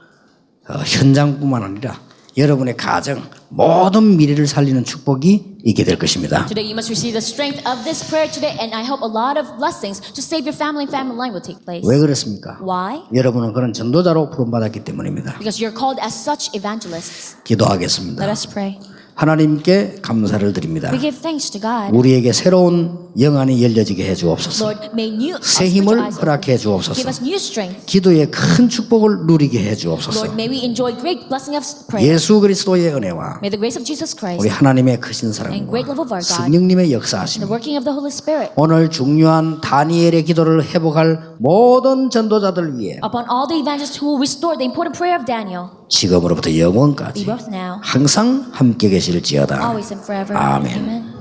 Speaker 1: 현장뿐만 아니라 여러분의 가정 모든 미래를 살리는 축복이 있게 될 것입니다.
Speaker 2: Today you must receive the strength of this prayer today, and I hope a lot of blessings to save your family and family line will take place.
Speaker 1: 왜 그렇습니까?
Speaker 2: Why?
Speaker 1: 여러분은 그런 전도자로 부름받았기 때문입니다.
Speaker 2: Because you're called as such evangelists.
Speaker 1: 기도하겠습니다.
Speaker 2: Let us pray.
Speaker 1: 하나님께 감사를 드립니다.
Speaker 2: We give thanks to God.
Speaker 1: 우리에게 새로운 영안이 열려지게 해 주옵소서.
Speaker 2: Lord, may new
Speaker 1: 새
Speaker 2: spiritual
Speaker 1: 힘을
Speaker 2: eyes
Speaker 1: 허락해
Speaker 2: open.
Speaker 1: 주옵소서.
Speaker 2: Give us new strength.
Speaker 1: 기도의 큰 축복을 누리게 해 주옵소서.
Speaker 2: Lord, may we enjoy great blessing of prayer.
Speaker 1: 예수 그리스도의 은혜와
Speaker 2: May the grace of Jesus Christ
Speaker 1: 우리 하나님의 크신
Speaker 2: and
Speaker 1: 사랑과
Speaker 2: great love of our God,
Speaker 1: 성령님의
Speaker 2: the
Speaker 1: 역사하심
Speaker 2: working of the Holy Spirit,
Speaker 1: 오늘 중요한 다니엘의 기도를 회복할 모든 전도자들 위해
Speaker 2: upon all the evangelists who will restore the important prayer of Daniel,
Speaker 1: 지금으로부터
Speaker 2: be
Speaker 1: 영원까지
Speaker 2: both now,
Speaker 1: 항상 함께 계실지어다.
Speaker 2: always and forever.
Speaker 1: 아멘.
Speaker 2: Amen.